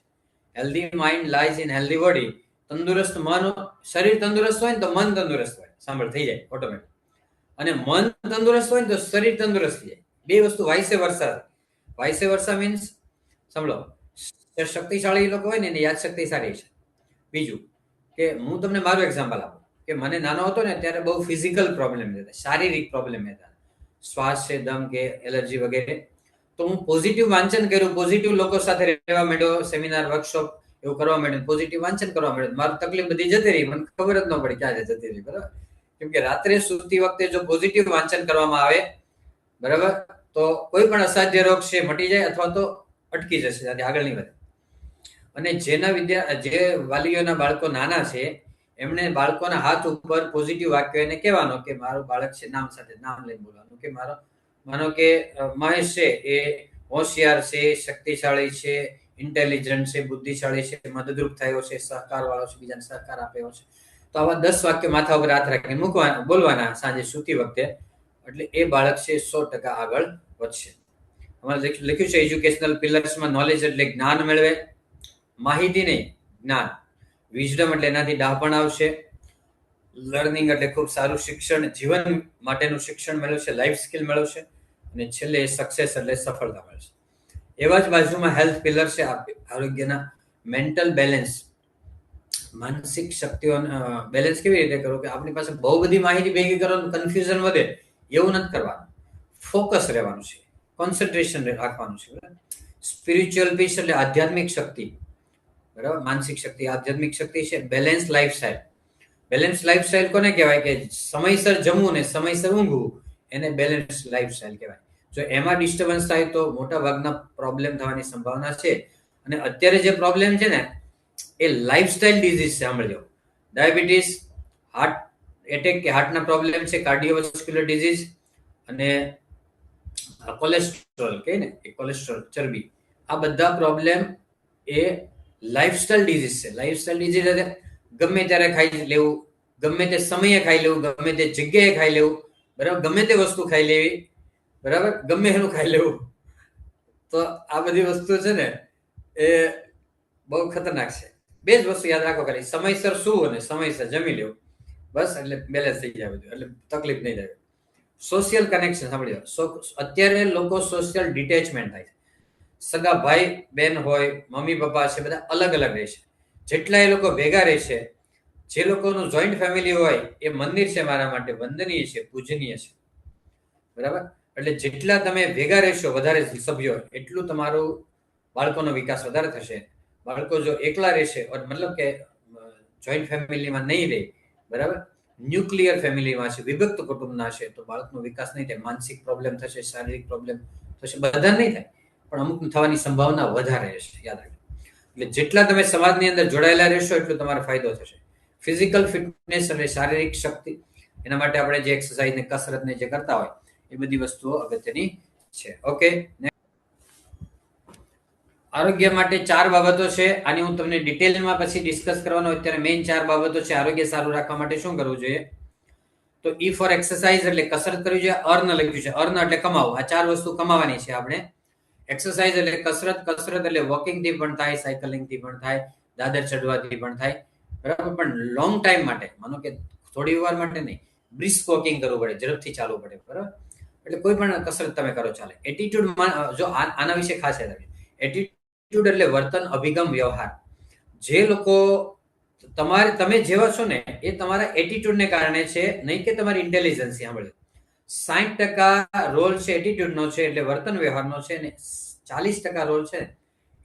[SPEAKER 1] Healthy mind lies in healthy body. તંદુરસ્ત મન, શરીર તંદુરસ્ત હોય ને તો મન તંદુરસ્ત હોય. સાંભળ, થઈ જાય ઓટોમેટિક. અને મન તંદુરસ્ત હોય ને તો શરીર તંદુરસ્ત થઈ જાય. બે વસ્તુ vice versa. Vice versa means, સાંભળો, શક્તિશાળી લોકો હોય ને એની યાદશક્તિ સારી છે. બીજું કે હું તમને મારું એક્ઝામ્પલ આપું કે મને નાનો હતો ને ત્યારે બહુ ફિઝિકલ પ્રોબ્લેમ હતા, શારીરિક પ્રોબ્લેમ હતા, શ્વાસ છે, દમ કે એલર્જી વગેરે. તો હું પોઝિટિવ વાંચન કર્યું, પોઝિટિવ લોકો સાથે રહેવા માંડ્યો, સેમિનાર, વર્કશોપ એવું કરવા માંડ્યું, પોઝિટિવ વાંચન કરવા માંડ્યું. મારી તકલીફ બધી જતી રહી, મને ખબર જ ન પડી ક્યારે જતી રહી. બરાબર. કેમ કે રાત્રે સૂતી વખતે જો પોઝિટિવ વાંચન કરવામાં આવે, બરાબર, તો કોઈ પણ અસાધ્ય રોગ છે મટી જાય અથવા તો અટકી જશે, આગળ નહીં વધે. અને જે વાલીઓના બાળકો નાના છે એમણે બાળકોના હાથ ઉપર પોઝિટિવ વાક્ય એને કહેવાનો કે મારું બાળક છે, નામ સાથે નામ લઈને બોલવાનું કે માનો કે મહેશ છે એ હોશિયાર છે, શક્તિશાળી છે, ઇન્ટેલિજન્ટ છે, બુદ્ધિશાળી છે, મદદરૂપ થયો છે, સહકાર વાળો છે, બીજાને સહકાર આપ્યો છે. તો આવા 10 વાક્ય માથા ઉપર હાથ રાખીને બોલવાના સાંજે સૂતી વખતે, એટલે એ બાળક છે 100% આગળ વધશે. અમારે લખ્યું છે એજ્યુકેશનલ પિલર્સમાં નોલેજ એટલે જ્ઞાન મેળવે, માહિતી નહીં જ્ઞાન, વિઝડમ એટલે એનાથી ડાહપણ આવશે, લર્નિંગ એટલે ખૂબ સારું શિક્ષણ, જીવન માટેનું શિક્ષણ મેળવશે, લાઈફ સ્કિલ મેળવશે, અને છેલ્લે સક્સેસ એટલે સફળતા મળશે. એવા જ બાજુમાં હેલ્થ પિલર છે આરોગ્યના, મેન્ટલ બેલેન્સ, માનસિક શક્તિઓ બેલેન્સ કેવી રીતે કરવું કે આપણી પાસે બહુ બધી માહિતી ભેગી કરવાનું કન્ફ્યુઝન વધે એવું નથી કરવાનું, ફોકસ રહેવાનું છે, કોન્સન્ટ્રેશન રાખવાનું છે. સ્પિરિચ્યુઅલ પીસ એટલે આધ્યાત્મિક શક્તિ, બરાબર, માનસિક શક્તિ, આધ્યાત્મિક શક્તિ છે. બેલેન્સ લાઈફસ્ટાઈલ, બેલેન્સ લાઈફસ્ટાઈલ કોને કહેવાય કે સમયસર જમવું ને સમયસર ઊંઘવું, એને બેલેન્સ લાઈફસ્ટાઈલ કહેવાય. જો એમાં ડિસ્ટર્બન્સ થાય તો મોટા ભાગના પ્રોબ્લેમ થવાની સંભાવના છે. અને અત્યારે જે પ્રોબ્લેમ છે ને એ લાઈફસ્ટાઈલ ડિઝીઝ છે. સાંભળજો, ડાયાબિટીસ, હાર્ટ એટેક કે હાર્ટના પ્રોબ્લેમ છે, કાર્ડિયોવાસ્ક્યુલર ડિઝીઝ, અને કોલેસ્ટ્રોલ કે ને એ કોલેસ્ટ્રોલ ચરબી, આ બધા પ્રોબ્લેમ એ લાઈફસ્ટાઈલ ડિઝીઝ છે. લાઈફસ્ટાઈલ ડિઝીઝ એટલે ગમે ત્યારે ખાઈ લેવું, ગમે તે સમયે ખાઈ લેવું, ગમે તે જગ્યાએ ખાઈ લેવું, બરાબર, ગમે તે વસ્તુ ખાઈ લેવી, બરાબર, ગમે એનું ખાઈ લેવું. તો આ બધી વસ્તુ છે ને એ બહુ ખતરનાક છે. બે જ વસ્તુ યાદ રાખો ખાલી, સમયસર શું અને સમયસર જમી લેવું, બસ, એટલે બેલેન્સ થઈ જાય બધું, એટલે તકલીફ નહીં થાય. સોશિયલ કનેક્શન, સાંભળ્યો, અત્યારે લોકો સોશિયલ ડિટેચમેન્ટ થાય છે. સગા ભાઈ બેન હોય, મમ્મી પપ્પા છે, બધા અલગ અલગ રહે છે. જેટલા એ લોકો ભેગા રહે છે, જે લોકોનું જોઈન્ટ ફેમિલી હોય એ મંદિર છે મારા માટે, વંદનીય છે, પૂજનીય છે, બરાબર. એટલે જેટલા તમે ભેગા રહેશો વધારે સભ્યો, એટલું તમારું બાળકોનો વિકાસ વધારે થશે. બાળકો જો એકલા રહેશે, મતલબ કે જોઈન્ટ ફેમિલીમાં નહીં રહે, બરાબર, ન્યુક્લિયર ફેમિલીમાં છે, વિભક્ત કુટુંબના છે, તો બાળકનો વિકાસ નહીં થાય, માનસિક પ્રોબ્લેમ થશે, શારીરિક પ્રોબ્લેમ થશે, બધા નહીં થાય પણ અમુક થવાની સંભાવના વધારે રહેશે. યાદ રાખજો. એટલે જેટલા તમે સમાજની અંદર જોડાયેલા રહેશો એટલું તમારો ફાયદો થશે. ફિઝિકલ ફિટનેસ અને શારીરિક શક્તિ, એના માટે આપણે જે એક્સરસાઇઝ ને કસરત ને જે કરતા હોય એ બધી વસ્તુઓ અગત્યની છે. ઓકે, આરોગ્ય માટે 4 બાબતો છે. આની હું તમને ડિટેલમાં પછી ડિસ્કસ કરવાનો. અત્યારે મેઇન 4 બાબતો છે. આરોગ્ય સારું રાખવા માટે શું કરવું જોઈએ? તો ઈ ફોર એક્સરસાઇઝ એટલે કસરત કરવી જોઈએ. અર્ન લખ્યું છે, અર્ન એટલે કમાવું. આ 4 વસ્તુ કમાવાની છે આપણે. એક્સરસાઇઝ એટલે કસરત, કસરત એટલે વોકિંગ થી પણ થાય, સાયકલિંગ થી પણ થાય, દાદર ચડવાથી પણ થાય, બરાબર, પણ લોંગ ટાઈમ માટે, માનો કે થોડી વાર માટે નહીં, બ્રિસ્ક વોકિંગ કરવું પડે, ઝડપથી ચાલવું પડે, બરાબર. એટલે કોઈ પણ કસરત તમે કરો ચાલે. એટીટ્યુડ, જો આના વિશે ખાસ યાદ રાખજો, એટીટ્યુડ એટલે વર્તન, અભિગમ, વ્યવહાર. જે લોકો તમે જેવા છો ને એ તમારા એટીટ્યુડને કારણે છે, નહીં કે તમારી ઇન્ટેલિજન્સ. સાંભળો, 60% રોલ છે એટીટ્યુડનો છે, એટલે વર્તન વ્યવહારનો છે, ને 40% રોલ છે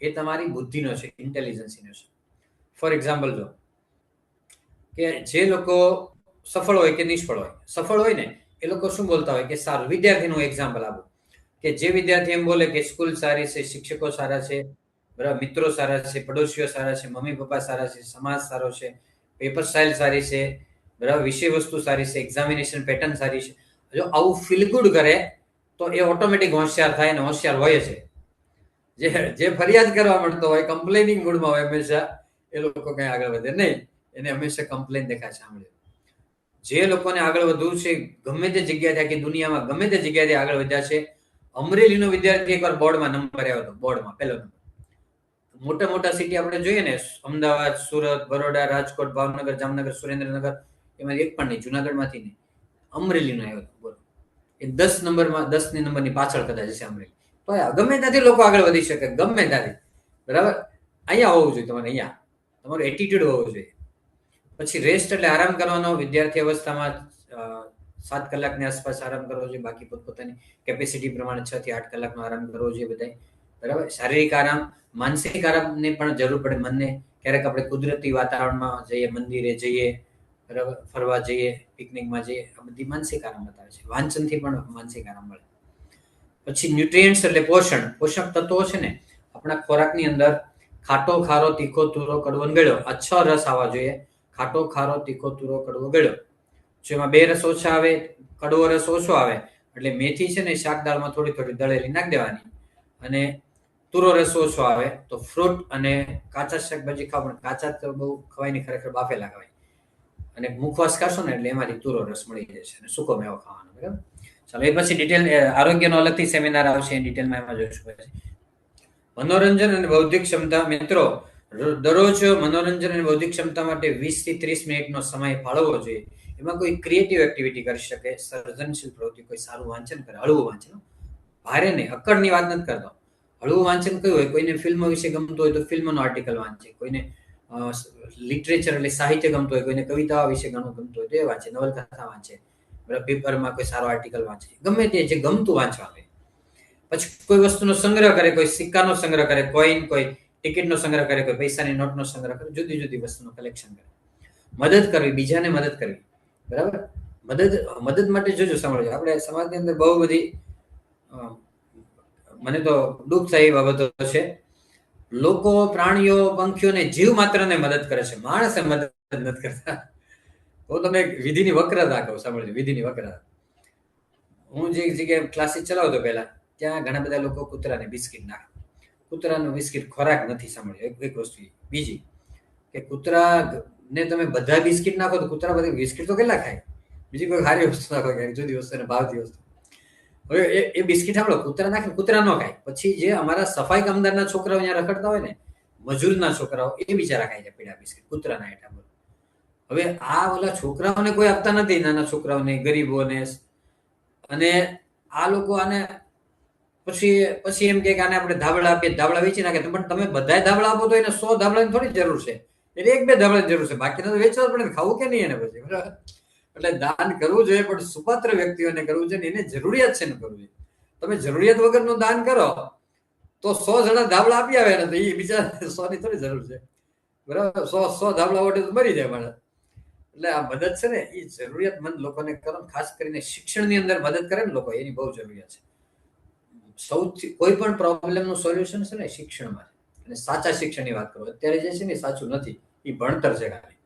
[SPEAKER 1] એ તમારી બુદ્ધિનો છે, ઇન્ટેલિજન્સનો છે. ફોર એક્ઝામ્પલ, જો કે જે લોકો સફળ હોય કે નિષ્ફળ હોય, સફળ હોય ને એ લોકો શું બોલતા હોય કે સારું. વિદ્યાર્થીનું એક્ઝામ્પલ આપું કે જે વિદ્યાર્થી એમ બોલે કે સ્કૂલ સારી છે, શિક્ષકો સારા છે, બરાબર, મિત્રો સારા છે, પડોશીઓ સારા છે, મમ્મી પપ્પા સારા છે, સમાજ સારો છે, પેપર સ્ટાઇલ સારી છે, બરાબર, વિષય વસ્તુ સારી છે, એક્ઝામિનેશન પેટર્ન સારી છે. જો આવું ફીલ ગુડ કરે તો એ ઓટોમેટિક હોશિયાર થાય, અને હોશિયાર હોય છે. જે ફરિયાદ કરવા માંડતો હોય, કમ્પ્લેનિંગ મૂડમાં હોય હંમેશા, એ લોકો કઈ આગળ વધે નહીં. એને હંમેશા કમ્પ્લેન દેખાય. સાંભળ્યો, જે લોકોને આગળ વધવું છે, ગમે તે જગ્યાથી, આખી દુનિયામાં ગમે તે જગ્યાથી આગળ વધ્યા છે. અમરેલીનો વિદ્યાર્થી એકવાર બોર્ડમાં નંબર આવ્યો હતો, બોર્ડમાં પહેલો નંબર. મોટા મોટા સિટી આપણે જોઈએ ને, અમદાવાદ, સુરત, બરોડા, રાજકોટ, ભાવનગર, જામનગર, સુરેન્દ્રનગર, એમાં એક પણ નહીં, જુનાગઢમાંથી નહીં, અમરેલીનો આવ્યો હતો. બોલો, એ 10 નંબરમાં, 10ની નંબરની પાછળ કદાચ છે અમરેલી. તો ગમે ત્યાંથી લોકો આગળ વધી શકે, ગમે ત્યાંથી, બરાબર. અહીંયા હોવું જોઈએ તમારે, અહીંયા તમારું એટીટ્યુડ હોવું જોઈએ. પછી રેસ્ટ એટલે આરામ કરવાનો. વિદ્યાર્થી અવસ્થામાં 7 કલાકની આસપાસ આરામ કરવો જોઈએ. બાકી પોતપોતાની કેપેસિટી પ્રમાણે 6 થી 8 કલાકનો આરામ કરવો જોઈએ બધાય, બરાબર. શારીરિક આરામ, માનસિક આરામની પણ જરૂર પડે મનને. ક્યારેક આપણે કુદરતી વાતાવરણમાં જઈએ, મંદિરે જઈએ, બરાબર, ફરવા જઈએ, પિકનિકમાં જઈએ, આ બધી માનસિક આરામ બતાવે છે. વાંચનથી પણ માનસિક આરામ મળે. પછી ન્યુટ્રિયન્ટ્સ એટલે પોષણ, પોષક તત્વો છે ને આપણા ખોરાકની અંદર. ખાટો, ખારો, તીખો, તુરો, કડવો, ગળ્યો, આ 6 રસ આવવા જોઈએ. ખાટો, ખારો, તીખો, તુરો, કડવો, ગળ્યો. જો એમાં 2 રસ ઓછા આવે, કડવો રસ ઓછો આવે એટલે મેથી છે ને શાક દાળમાં થોડી થોડી દળેલી નાખી દેવાની. અને તુરો રસ ઓછો આવે તો ફ્રૂટ અને કાચા શાકભાજી ખાવ, પણ કાચા તો બહુ ખવાય નહીં, ખરેખર બાફેલા ખવાય. અને મુખવાસ ખાશો ને એટલે એમાંથી તુરો રસ મળી જશે અને સૂકો મેવો ખાવાનો. બરાબર. ચાલો, એ પછી ડિટેલ આરોગ્યનો અલગથી સેમિનાર આવશે, એ ડિટેલમાં એમાં જોઈશું. મનોરંજન અને બૌદ્ધિક ક્ષમતા. મિત્રો, દરરોજ મનોરંજન અને બૌદ્ધિક ક્ષમતા માટે 20 થી 30 મિનિટનો સમય ફાળવવો જોઈએ. એમાં કોઈ ક્રિએટિવ એક્ટિવિટી કરી શકે, સર્જનશીલ પ્રવૃત્તિ, કોઈ સારું વાંચન કરે, હળવું વાંચન, ભારે નહીં, અક્કડની વાત નથી કરતો. હળવું વાંચન કયું હોય? કોઈને ફિલ્મ વિશે ગમતું હોય તો ફિલ્મનો આર્ટિકલ વાંચે, કોઈને લિટરેચર એટલે સાહિત્ય ગમતું હોય, કોઈને કવિતાઓ વિશે ઘણું ગમતું હોય તો એ વાંચે, નવલકથા વાંચે, પેપરમાં કોઈ સારો આર્ટિકલ વાંચે, ગમે તે જે ગમતું વાંચવા આવે. પછી કોઈ વસ્તુનો સંગ્રહ કરે, કોઈ સિક્કાનો સંગ્રહ કરે, કોઈન, કોઈ ટિકિટનો સંગ્રહ કરે, કોઈ પૈસાની નોટનો સંગ્રહ કરે, જુદી જુદી વસ્તુનું કલેક્શન કરે. મદદ કરવી, બીજાને મદદ કરવી. બરાબર. મદદ માટે જોજો, સાંભળજો, આપણે સમાજની અંદર બહુ બધી મને તો દુઃખ થાય એ બાબતો છે. લોકો પ્રાણીઓ, પંખીઓને, જીવ માત્રને મદદ કરે છે, માણસે મદદ નથી કરતા. તો તમે વિધિની વક્રતા કહું, સાંભળજો, વિધિની વક્રતા. હું જે જગ્યાએ ક્લાસીસ ચલાવતો પહેલા, ત્યાં ઘણા બધા લોકો કૂતરાને બિસ્કિટ નાખે. કૂતરાનું બિસ્કિટ ખોરાક નથી, સાંભળજો. એક વસ્તુ. બીજી કે કૂતરાને તમે બધા બિસ્કિટ નાખો તો કૂતરા બધા બિસ્કિટ તો કેટલા ખાય? બીજી કોઈ સારી વસ્તુ નાખો, ક્યાંક જુદી વસ્તુ અને ભાવતી વસ્તુ. હવે એ બિસ્કિટ સાંભળો, કૂતરા નાખે, કૂતરા ન ખાય. પછી જે અમારા સફાઈ કામદારના છોકરાઓ અહીંયા રખડતા હોય ને, મજૂરના છોકરાઓ, એ બિચારા ખાય છે પીળા બિસ્કિટ કૂતરાના હેઠા. હવે આ ઓલા છોકરાઓને કોઈ આપતા નથી, નાના છોકરાઓને, ગરીબોને. અને આ લોકો આને પછી એમ કે આને આપણે ધાબળા આપીએ, ધાબળા વેચી નાખે. પણ તમે બધાય ધાબળા આપો તો એને 100 ધાબળાની થોડી જરૂર છે, એટલે 1-2 ધાબળાની જરૂર છે, બાકીના તો વેચવા જ પડે, ખાવું કે નહીં એને પછી. બરાબર. એટલે દાન કરવું જોઈએ, પણ સુપાત્ર વ્યક્તિઓને કરવું જોઈએ, એને જરૂરિયાત છે ને કરવું જોઈએ. તમે જરૂરિયાત વગરનું દાન કરો તો 100 જણા ધાબળા આપી આવે ને, તો એ બીજા 100 ની થોડી જરૂર છે. બરાબર. 100 ધાબળા વડે તો મરી જાય માણસ. એટલે આ મદદ છે ને, એ જરૂરિયાતમંદ લોકોને કરો. ખાસ કરીને શિક્ષણની અંદર મદદ કરે ને લોકો, એની બહુ જરૂરિયાત છે. સૌથી કોઈ પણ પ્રોબ્લેમનું સોલ્યુશન છે ને શિક્ષણમાં. અને સાચા શિક્ષણની વાત કરું, અત્યારે જે છે ને સાચું નથી, એ ભણતર છે ખાલી.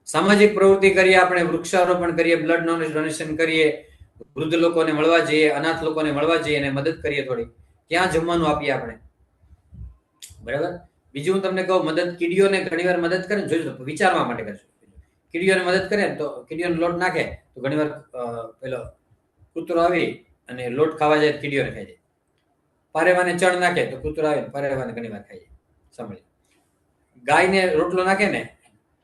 [SPEAKER 1] સામાજિક પ્રવૃત્તિ કરીએ, આપણે વૃક્ષારોપણ કરીએ, બ્લડ ડોનેશન કરીએ, વૃદ્ધ લોકોને મળવા જઈએ, અનાથ લોકોને મળવા જઈએ અને મદદ કરીએ થોડી. ક્યાં જમવાનું આપીએ આપણે. બરાબર. બીજું હું તમને કહું, મદદ કીડીઓને ઘણીવાર મદદ કરે ને, જોજો, વિચારવા માટે કરજો. કીડીઓને મદદ કરે તો કીડીઓનો લોટ નાખે તો ઘણીવાર પેલો કૂતરો આવી અને લોટ ખાવા જાય, કીડીઓને ખાઈ જાય. પારેવાને ચણ નાખે તો કૂતરો આવે, પારેવાને ઘણીવાર ખાઈ જાય. સાંભળી. ગાયને રોટલો નાખે ને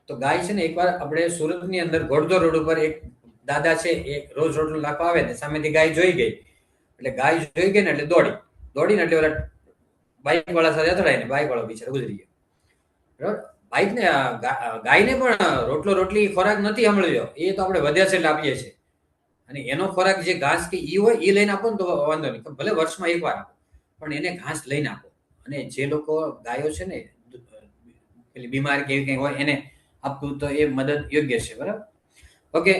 [SPEAKER 1] તો ગાય છે ને, એકવાર આપણે સુરતની અંદર ઘોડદોર રોડ ઉપર એક દાદા છે, એ રોજ રોટલો નાખવા આવે ને, સામેથી ગાય જોઈ ગઈ. એટલે ગાય જોઈ ગઈ ને એટલે દોડીને એટલે ઓલા બાઈક વાળા સાથે અથડાઈને બાઈક વાળો બિચારો ગુજરી ગયો. બરાબર. બાઈકને ગાયને પણ રોટલી ખોરાક નથી સાંભળ્યો, એ તો આપણે વધ્યા છે એટલે આપીએ છીએ. અને એનો ખોરાક જે ઘાસ કે ઈ હોય એ લઈને આપો ને તો વાંધો નહીં, ભલે વર્ષમાં એકવાર આપો, પણ એને ઘાસ લઈને આપો. અને જે લોકો ગાયો છે ને, પેલી બીમાર કે એવી કંઈ હોય, એને આપવું તો એ મદદ યોગ્ય છે. બરાબર. ઓકે.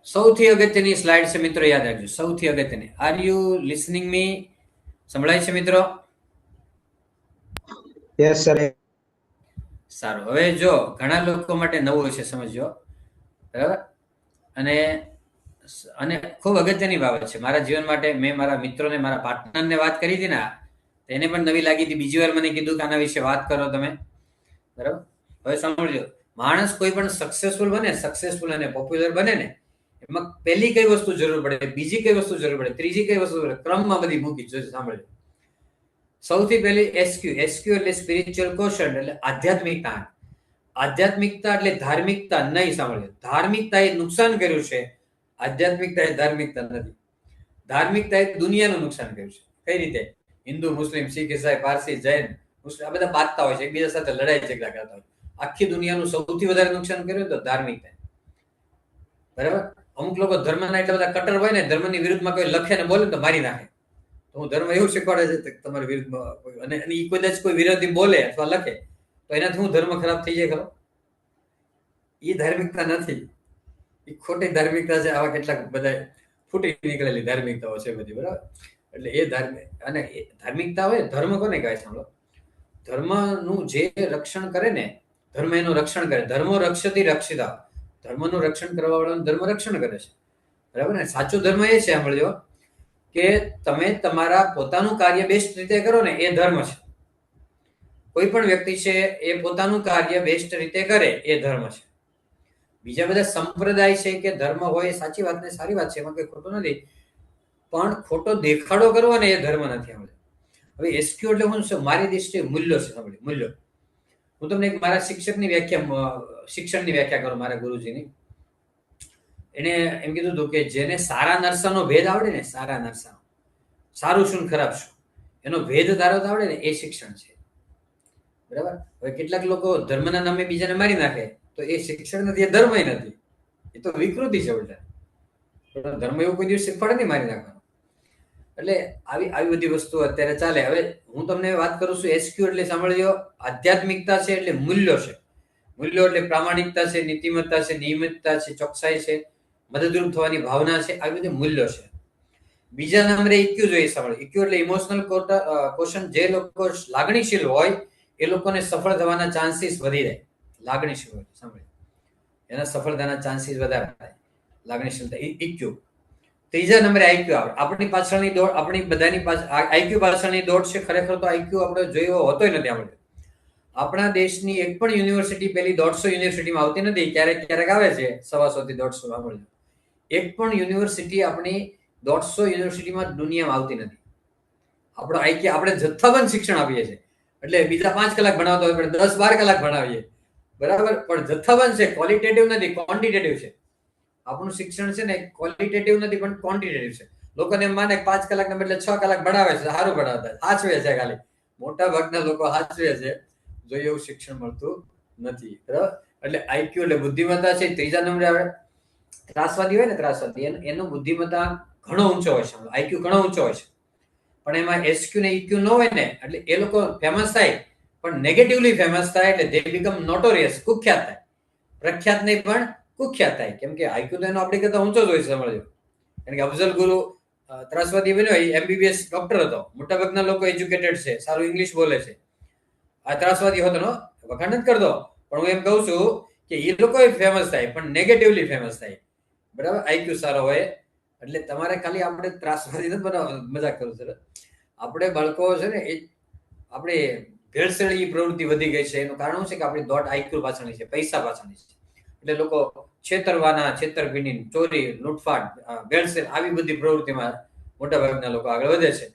[SPEAKER 1] સૌથી અગત્યની સ્લાઇડ છે મિત્રો, યાદ રાખજો, સૌથી અગત્યની. આર યુ લિસનિંગ મી? સંભળાય છે મિત્રો?
[SPEAKER 2] Yes sir.
[SPEAKER 1] સારું. હવે જો ઘણા લોકો માટે નવું છે, સમજો. બરાબર. અને ખૂબ અગત્યની બાબત છે મારા જીવન માટે. મેં મારા મિત્રોને, મારા પાર્ટનરને વાત કરી હતી ને, એને પણ નવી લાગી હતી. બીજી વાર મને કીધું કે આના વિશે વાત કરો તમે. બરાબર. હવે સાંભળજો, માણસ કોઈ પણ સક્સેસફુલ અને પોપ્યુલર બને ને, એમાં પહેલી કઈ વસ્તુ જરૂર પડે, બીજી કઈ વસ્તુ જરૂર પડે, ત્રીજી કઈ વસ્તુ પડે, ક્રમમાં બધી મૂકી જોજો. સાંભળજો. સૌથી પહેલી એસક્યુ એટલે સ્પિરિચ્યુઅલ કોશન્ટ, એટલે આધ્યાત્મિકતા. આધ્યાત્મિકતા એટલે ધાર્મિકતા નહીં. સાંભળજો, ધાર્મિકતા એ નુકસાન કર્યું છે, આધ્યાત્મિકતા એ ધાર્મિકતા નથી. ધાર્મિકતા એ દુનિયાનું નુકસાન કર્યું છે. કઈ રીતે? હિન્દુ, મુસ્લિમ, શીખ, ઈસાઈ, પારસી, જૈન, મુસ્લિમ આ બધા બાંધતા હોય છે, એકબીજા સાથે લડાઈ ઝઘડા કરતા હોય. આખી દુનિયાનું સૌથી વધારે નુકસાન કર્યું તો ધાર્મિકતા. બરાબર. અમુક લોકો ધર્મના એટલા બધા કટ્ટર હોય ને, ધર્મની વિરુદ્ધમાં કોઈ લખે ને બોલે તો મારી નાખે. તો હું ધર્મ એવું શીખવાડે છે તમારી વિરુદ્ધમાં, અને ઈ કદાચ કોઈ વિરોધી બોલે અથવા લખે તો એનાથી હું ધર્મ ખરાબ થઈ જાય ખરો? એ ધાર્મિકતા નથી, એ ખોટી ધાર્મિકતા છે. આવા કેટલાક બધા ફૂટી નીકળેલી ધાર્મિકતાઓ છે બધી. બરાબર. એટલે એ ધાર્મિક અને ધાર્મિકતા હોય, ધર્મ કોને કહેવાય? સાંભળો, ધર્મનું જે રક્ષણ કરે ને, ધર્મ એનું રક્ષણ કરે. ધર્મો રક્ષતી રક્ષિતા. ધર્મનું રક્ષણ કરવા વાળાનું ધર્મ રક્ષણ કરે છે. બરાબર ને? સાચો ધર્મ એ છે, સાંભળજો, કે તમે તમારા પોતાનું કાર્ય બેસ્ટ રીતે કરો ને, એ ધર્મ છે. કોઈ પણ વ્યક્તિ છે એ પોતાનું કાર્ય બેસ્ટ રીતે કરે, એ ધર્મ છે. બીજા બધા સંપ્રદાય છે કે ધર્મ હોય, સાચી વાત ને, સારી વાત છે, એમાં કઈ ખોટું નથી, પણ ખોટો દેખાડો કરવો ને, એ ધર્મ નથી. હવે એસક્યુ એટલે હું શું, મારી દ્રષ્ટિએ મૂલ્યો છે. સાંભળ્યું, મૂલ્યો. હું તમને એક મારા શિક્ષણની વ્યાખ્યા કરું, મારા ગુરુજીની. એને એમ કીધું હતું કે જેને સારા નરસાનો ભેદ આવડે ને, સારા નરસાનો, સારું શું ખરાબ શું, એનો ભેદ ધારવતા આવડે ને, એ શિક્ષણ છે. બરાબર? હવે કેટલાક લોકો ધર્મના નામે બીજાને મારી નાખે, તો એ શિક્ષણ નથી, એ ધર્મ નથી, એ તો વિકૃતિ છે ઉલટા. ધર્મ એવું કોઈ દિવસ શીખવાડે નહીં મારી નાખવાનું. એટલે આવી બધી વસ્તુઓ અત્યારે ચાલે. હવે હું તમને વાત કરું છું એસક્યુ એટલે સાંભળજો, આધ્યાત્મિકતા છે એટલે મૂલ્યો છે. મૂલ્યો એટલે પ્રામાણિકતા છે, નીતિમત્તા છે, નિયમિતતા છે, ચોકસાઈ છે, મદદરૂપ થવાની ભાવના છે, આવી બધી મૂલ્યો છે. બીજા નંબરે ઇક્યુ જોઈએ. સાંભળો, ઇક્યુ એટલે ઇમોશનલ ક્વોશન. જે લોકો લાગણીશીલ હોય એ લોકોને સફળ થવાના ચાન્સીસ વધી જાય. લાગણીશીલ હોય, સાંભળ્યું, એના સફળતાના ચાન્સીસ વધારે થાય. લાગણીશીલતા, ઇક્યુ. ત્રીજા નંબરે આઈક્યુ આવે. આપણી પાછળની દોડ, આપણી બધાની પાછળ આઈક્યુ પાછળની દોડ છે. ખરેખર તો આઈક્યુ આપણે જોયો હોતોય નથી. આપણા દેશની એક પણ યુનિવર્સિટી પેલી 150 યુનિવર્સિટીમાં આવતી નથી. ક્યારેક આવે છે 125 થી 150. સાંભળજો, એક પણ યુનિવર્સિટી આપણી 150 યુનિવર્સિટીમાં દુનિયામાં આવતી નથી. આપણો આઈક્યુ, આપણે જથ્થાબંધ શિક્ષણ આપીએ છીએ. એટલે બીજા 5 કલાક ભણાવતો હોય, પણ 10-12 કલાક ભણાવીએ. બરાબર? પણ જથ્થાબંધ છે, ક્વોલિટેટિવ નથી, ક્વોન્ટિટેટિવ છે. આપણું શિક્ષણ છે ને ક્વોલિટેટિવ નથી, પણ ક્વોન્ટિટેટિવ છે. લોકોને એમ માને 5 કલાકના બદલે 6 કલાક ભણાવે છે, સારું ભણાવતા, હાચવે છે. ખાલી મોટા ભાગના લોકો હાચવે છે, જો એવું શિક્ષણ મળતું નથી. બરાબર? એટલે આઈક્યુ એટલે બુદ્ધિમત્તા છે. ત્રીજા નંબરે આવે ત્રાસવાદી હોય ને, ત્રાસવાદી, એનો બુદ્ધિમત્તા ઘણો ઊંચો હોય છે, આઈક્યુ ઘણો ઊંચો હોય છે. પણ એમાં એસક્યુ ને ઇક્યુ ન હોય ને, એટલે એ લોકો ફેમસ થાય, પણ નેગેટિવલી ફેમસ થાય. એટલે દે બીકમ નોટોરિયસ, કુખ્યાત થાય. પ્રખ્યાત નહીં, પણ કુખ્યાત થાય. કેમ કે આઈક્યુ તો એનો આપણી કરતા ઊંચો જ હોય છે. સમજો, કારણ કે અફઝલ ગુરુ ત્રાસવાદી બન્યો, એમબીબીએસ ડોક્ટર હતો. મોટાભાગના લોકો એજ્યુકેટેડ છે, સારું ઇંગ્લિશ બોલે છે. આ ત્રાસવાદી હતો નો વખાણ નથી કરતો, પણ હું એમ કહું છું કે એ લોકો ફેમસ થાય, પણ નેગેટિવલી ફેમસ થાય. બરાબર? આઈક્યુ સારો હોય. એટલે તમારે ખાલી આપણે ત્રાસવાદી નથી બનાવવાનું, મજાક કરું છું. આપણે બાળકો છે ને, એ આપણે ભેળસેળી પ્રવૃત્તિ વધી ગઈ છે. એનું કારણ શું છે કે આપણી દોટ આઈક્યુ પાછળની છે, પૈસા પાછળની છે. એટલે લોકો છેતરવાના, છેતરપિંડી, ચોરી, લૂંટફાટ, ભેળસેળ, આવી બધી પ્રવૃત્તિમાં મોટા ભાગના લોકો આગળ વધે છે.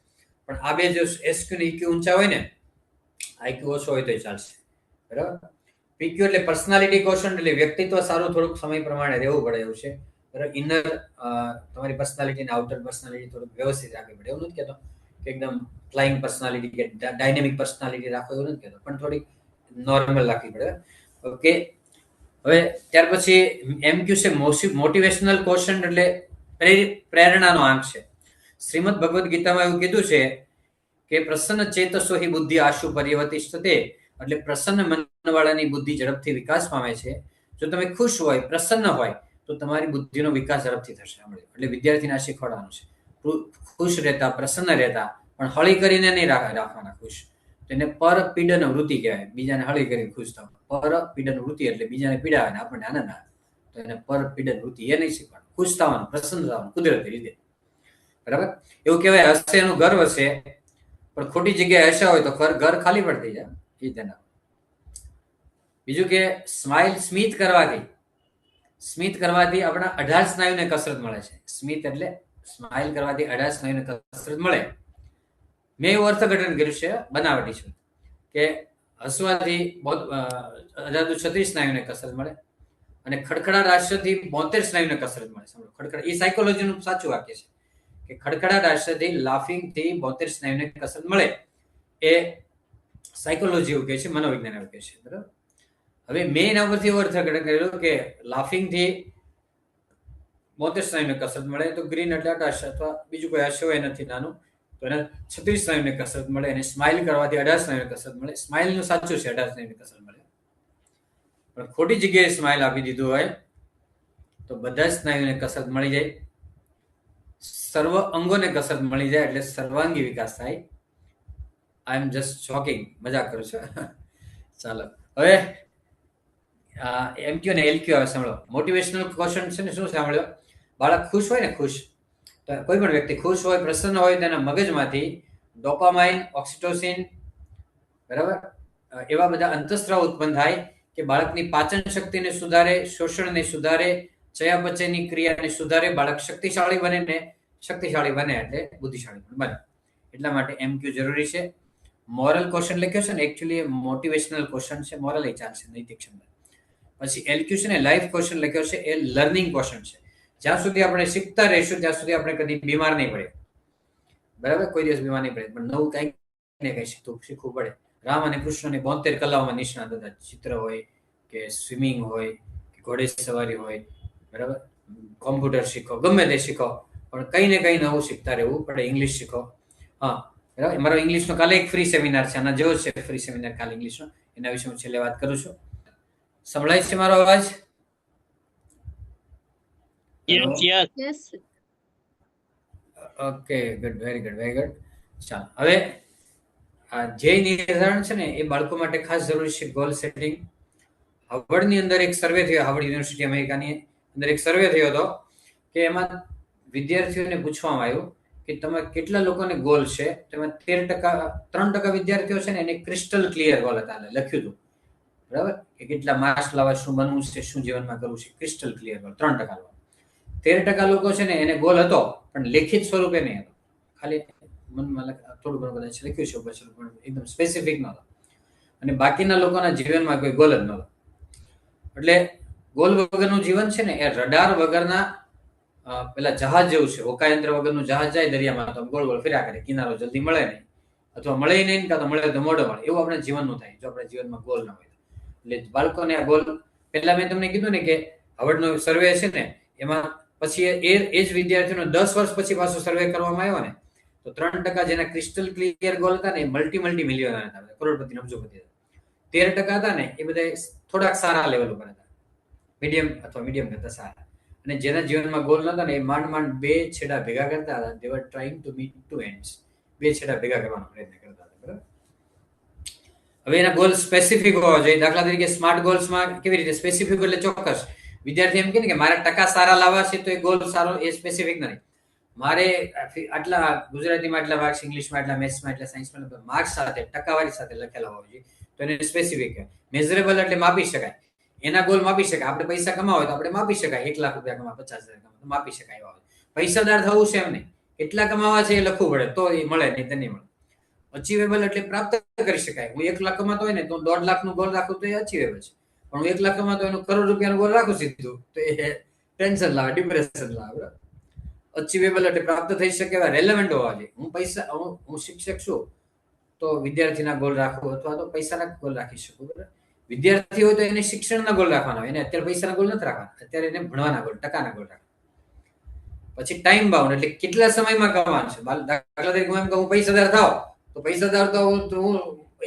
[SPEAKER 1] પણ આ બે જો એસક્યુ ને ઇક્યુ ઊંચા હોય ને, આઈક્યુ ઓછો હોય તો ચાલશે. બરાબર? પીક્યુ એટલે પર્સનાલિટી ક્વોશન્ટ, એટલે વ્યક્તિત્વ સારું, થોડુંક સમય પ્રમાણે રહેવું પડે એવું છે. બરાબર? ઇનર તમારી પર્સનાલિટી ને આઉટર પર્સનાલિટી થોડુંક વ્યવસ્થિત રાખવી પડે. એવું નથી કહેતો કે એકદમ ફ્લાઇંગ પર્સનાલિટી કે ડાયનેમિક પર્સનાલિટી રાખો, એવું નથી કહેતો, પણ થોડીક નોર્મલ રાખવી પડે. ઓકે. હવે ત્યાર પછી એમક્યુ છે મોટિવેશનલ ક્વોશન્ટ, એટલે પ્રેરણાનો આંક છે. શ્રીમદ ભગવદ્ ગીતામાં એવું કીધું છે કે પ્રસન્ન ચેતસો હિ બુદ્ધિ આશુ પર્યવતિષ્ઠતે, એટલે પ્રસન્ન મનવાળાની બુદ્ધિ ઝડપથી વિકાસ પામે છે. જો તમે ખુશ હોય, પ્રસન્ન હોય, તો તમારી બુદ્ધિનો વિકાસ ઝડપથી થશે. એટલે વિદ્યાર્થીને આ શીખવાડવાનું છે. ખુશ રહેતા, પ્રસન્ન રહેતા, પણ હળી કરીને નહીં રાખવાના ખુશ. એને પરપીડન વૃત્તિ કહેવાય. બીજાને હળી કરીને ખુશ થવા. પરપીડન વૃત્તિ એટલે બીજાને પીડાવે ને આપણને આનંદ આવે, તો એને પરપીડન વૃત્તિ એ નહીં શીખવાનું. ખુશ થવાનું, પ્રસન્ન થવાનું કુદરતી રીતે. બરાબર? એવું કહેવાય, હશે એનું ઘર વસે, પણ ખોટી જગ્યાએ હશે હોય તો ઘર ખાલી પણ થઈ જાય. એ તેના બીજું કે સ્મિત કરવાથી આપણા 18 સ્નાયુને કસરત મળે છે. સ્મિત એટલે સ્માઇલ કરવાથી 18 સ્નાયુને કસરત મળે. મેં એવું અર્થઘટન કર્યું છે, બનાવટી છે, કે હસવાથી 36 સ્નાયુને કસરત મળે, અને ખડખડાટ હાસ્યથી 72 સ્નાયુને કસરત મળે. ખડખડાટ, એ સાયકોલોજીનું સાચું વાક્ય છે કે ખડખડાટ હાસ્યથી, લાફિંગથી 72 સ્નાયુને કસરત મળે. એ સાયકોલોજી એવું કહે છે, મનોવિજ્ઞાન એવું કહે છે. બરાબર? હવે મેં એના પરથી એવો અર્થઘટન કર્યું કે લાફિંગથી 72 સ્નાયુને કસરત મળે, તો ગ્રીન એટલે 18, અથવા બીજું કોઈ હાસ્ય હોય નથી નાનું, તો એને 36 સ્નાયુને કસરત મળે. અને સ્માઇલ કરવાથી 18 સ્નાયુને કસરત મળે. સ્માઇલનું સાચું છે 18 સ્નાયુને કસરત મળે, પણ ખોટી જગ્યાએ સ્માઇલ આપી દીધું હોય તો બધા જ સ્નાયુને કસરત મળી જાય, સર્વ અંગોને કસરત મળી જાય, એટલે સર્વાંગી વિકાસ થાય. આઈ એમ જસ્ટ શોકિંગ, મજાક કરું છું. ચાલો હવે એમક્યુ ને એલક્યુ આવે સાંભળો. મોટિવેશનલ ક્વેશ્ચન છે ને, શું સાંભળ્યો? બાળક ખુશ હોય ને, ખુશ, તો કોઈ પણ વ્યક્તિ ખુશ હોય, પ્રસન્ન હોય, તેના મગજમાંથી ડોપામાઇન, ઓક્સિટોસિન, બરાબર, એવા બધા અંતઃસ્ત્રાવ ઉત્પન્ન થાય કે બાળકની પાચન શક્તિને સુધારે, શોષણને સુધારે, ચયાપચયની ક્રિયાને સુધારે, બાળક શક્તિશાળી બને ને શક્તિશાળી બને એટલે બુદ્ધિશાળી પણ બને. એટલા માટે એમક્યુ જરૂરી છે. મોરલ ક્વેશ્ચન લખ્યો છે ને, એકચ્યુઅલી મોટિવેશનલ ક્વેશ્ચન છે, મોરલ એ ચાલશે, નૈતિક ક્ષમતા. પછી એલક્યુ છે ને, લાઈફ ક્વેશ્ચન લખ્યો છે, એ લર્નિંગ ક્વેશ્ચન છે. જ્યાં સુધી આપણે શીખતા રહીશું ત્યાં સુધી આપણે કદી બીમાર નહીં પડે, બરાબર, કોઈ દિવસ બીમાર નહીં પડે, પણ નવું કંઈક ને કંઈ શીખવું પડે. રામ અને કૃષ્ણને 72 કલાઓમાં નિષ્ણાત હતા. ચિત્ર હોય કે સ્વિમિંગ હોય કે ઘોડે સવારી હોય, બરાબર, કોમ્પ્યુટર શીખો, ગમે તે શીખો, પણ કંઈ ને કંઈ નવું શીખતા રહેવું પડે. ઇંગ્લિશ શીખો. હા, બરાબર. મારો ઇંગ્લિશનો કાલે એક ફ્રી સેમિનાર છે, આના જેવો છે ફ્રી સેમિનાર કાલે ઇંગ્લિશનો, એના વિશે હું છેલ્લે વાત કરું છું. સંભળાય છે મારો અવાજ?
[SPEAKER 2] Yes.
[SPEAKER 1] Okay, good, very good, very good. ચાલો હવે આ જે નિર્ધારણ છે ને, એ બાળકો માટે ખાસ જરૂરી છે. Goal setting. હાર્વર્ડની અંદર એક સર્વે થયો, હાર્વર્ડ યુનિવર્સિટી અમેરિકાની અંદર એક સર્વે થયો હતો કે એમાં વિદ્યાર્થીઓને પૂછવામાં આવ્યું કે તમે કેટલા લોકોને ગોલ છે. તેમાં 3% વિદ્યાર્થીઓ છે ને, એને ક્રિસ્ટલ ક્લિયર ગોલ હતા, લખ્યું હતું, બરાબર, કે કેટલા માર્ક્સ લાવવા, શું બનવું છે, શું જીવનમાં કરવું છે, ક્રિસ્ટલ ક્લિયર ગોલ. 3% લોકો. 13% લોકો છે ને, એને ગોલ હતો પણ લેખિત સ્વરૂપે નહીં હતો, ખાલી મનમાં થોડું ઘણું કદાચ લખ્યું છે પછી, પણ એકદમ સ્પેસિફિક નહોતો. અને બાકીના લોકોના જીવનમાં કોઈ ગોલ જ નહોતો. એટલે ગોલ વગરનું જીવન છે ને, એ રડાર વગરના પેલા જહાજ જેવું છે. હોકાયંત્ર વગરનું જહાજ જાય દરિયામાં તો ગોળ ગોળ ફર્યા કરે, કિનારો જલ્દી મળે નહીં, અથવા મળે નહીં, કાં તો મળે તો મોડો મળે. એવું આપણે જીવનનું થાય જો આપણે જીવનમાં ગોલ ના હોય. એટલે બાળકોને આ ગોલ, પહેલા મેં તમને કીધું ને કે હાર્વર્ડનો સર્વે છે ને, એમાં પછી એ જ વિદ્યાર્થીઓનો 10 વર્ષ પછી પાછો સર્વે કરવામાં આવ્યો ને, તો 3% જેના ક્રિસ્ટલ ક્લિયર ગોલ હતા ને, એ મલ્ટી મિલિયનર હતા, કરોડપતિ, અબજોપતિ હતા. 13% હતા ને, એ બધા થોડાક સારા લેવલ ઉપર હતા, મીડિયમ અથવા મીડિયમ કરતા સારા. અને જેના જીવનમાં ગોલ નતા ને, એ માંડ 2 છેડા ભેગા કરતા હતા. they were trying to meet 2 ends. 2 છેડા ભેગા કરવાનો પ્રયત્ન કરતા હતા, બરાબર. હવે એના ગોલ સ્પેસિફિક હોવા જોઈએ. દાખલા તરીકે સ્માર્ટ ગોલ્સમાં કેવી રીતે સ્પેસિફિક એટલે ચોક્કસ. વિદ્યાર્થી એમ કહે ને કે મારે ટકા સારા લાવવા છે, તો એ ગોલ સારો, એ સ્પેસિફિક નથી. મારે આટલા ગુજરાતીમાં આટલા માર્ક્સ, ઇંગ્લિશમાં આટલા, મેથ્સમાં આટલા, સાયન્સમાં માર્ક્સ સાથે ટકાવારી સાથે લખેલા હોવા જોઈએ, તો એને સ્પેસિફિક કહેવાય. મેઝરેબલ એટલે માપી શકાય. એના ગોલ માપી શકાય. આપણે પૈસા કમાવા હોય તો આપણે માપી શકાય. 1 લાખ રૂપિયા કમાવા, 50,000 કમાવા, માપી શકાય એવા હોય. પૈસાદાર થવું છે એમ નહીં, કેટલા કમાવા છે એ લખવું પડે, તો એ મળે, નહીં તો નહીં મળે. અચીવેબલ એટલે પ્રાપ્ત કરી શકાય. હું 1 લાખ કમાતો હોય ને, તો 1.5 લાખનું ગોલ રાખું તો એ અચીવેબલ છે. પણ હું 1 લાખ કમાતો એનું કરોડ રૂપિયાનું ગોલ રાખું સીધું, તો એ ટેન્શન લાવે, ડિપ્રેશન લાવે. અચીવેબલ એટલે પ્રાપ્ત થઈ શકે એવા, રેલેવન્ટ હોવા જોઈએ. હું શિક્ષક છું તો વિદ્યાર્થીના ગોલ રાખું, અથવા તો પૈસાના ગોલ રાખી શકું, બરાબર. વિદ્યાર્થી હોય તો એને શિક્ષણના ગોલ રાખવાના, એને અત્યારે પૈસાના ગોલ નથી રાખવાના, અત્યારે એને ભણવાના ગોલ, ટકાના ગોલ રાખવાના. પછી ટાઈમ બાઉન્ડ એટલે કેટલા સમયમાં કમાવાનું છે. દાખલા તરીકે હું એમ કહું પૈસાદાર થાવ, તો પૈસાદાર તો હું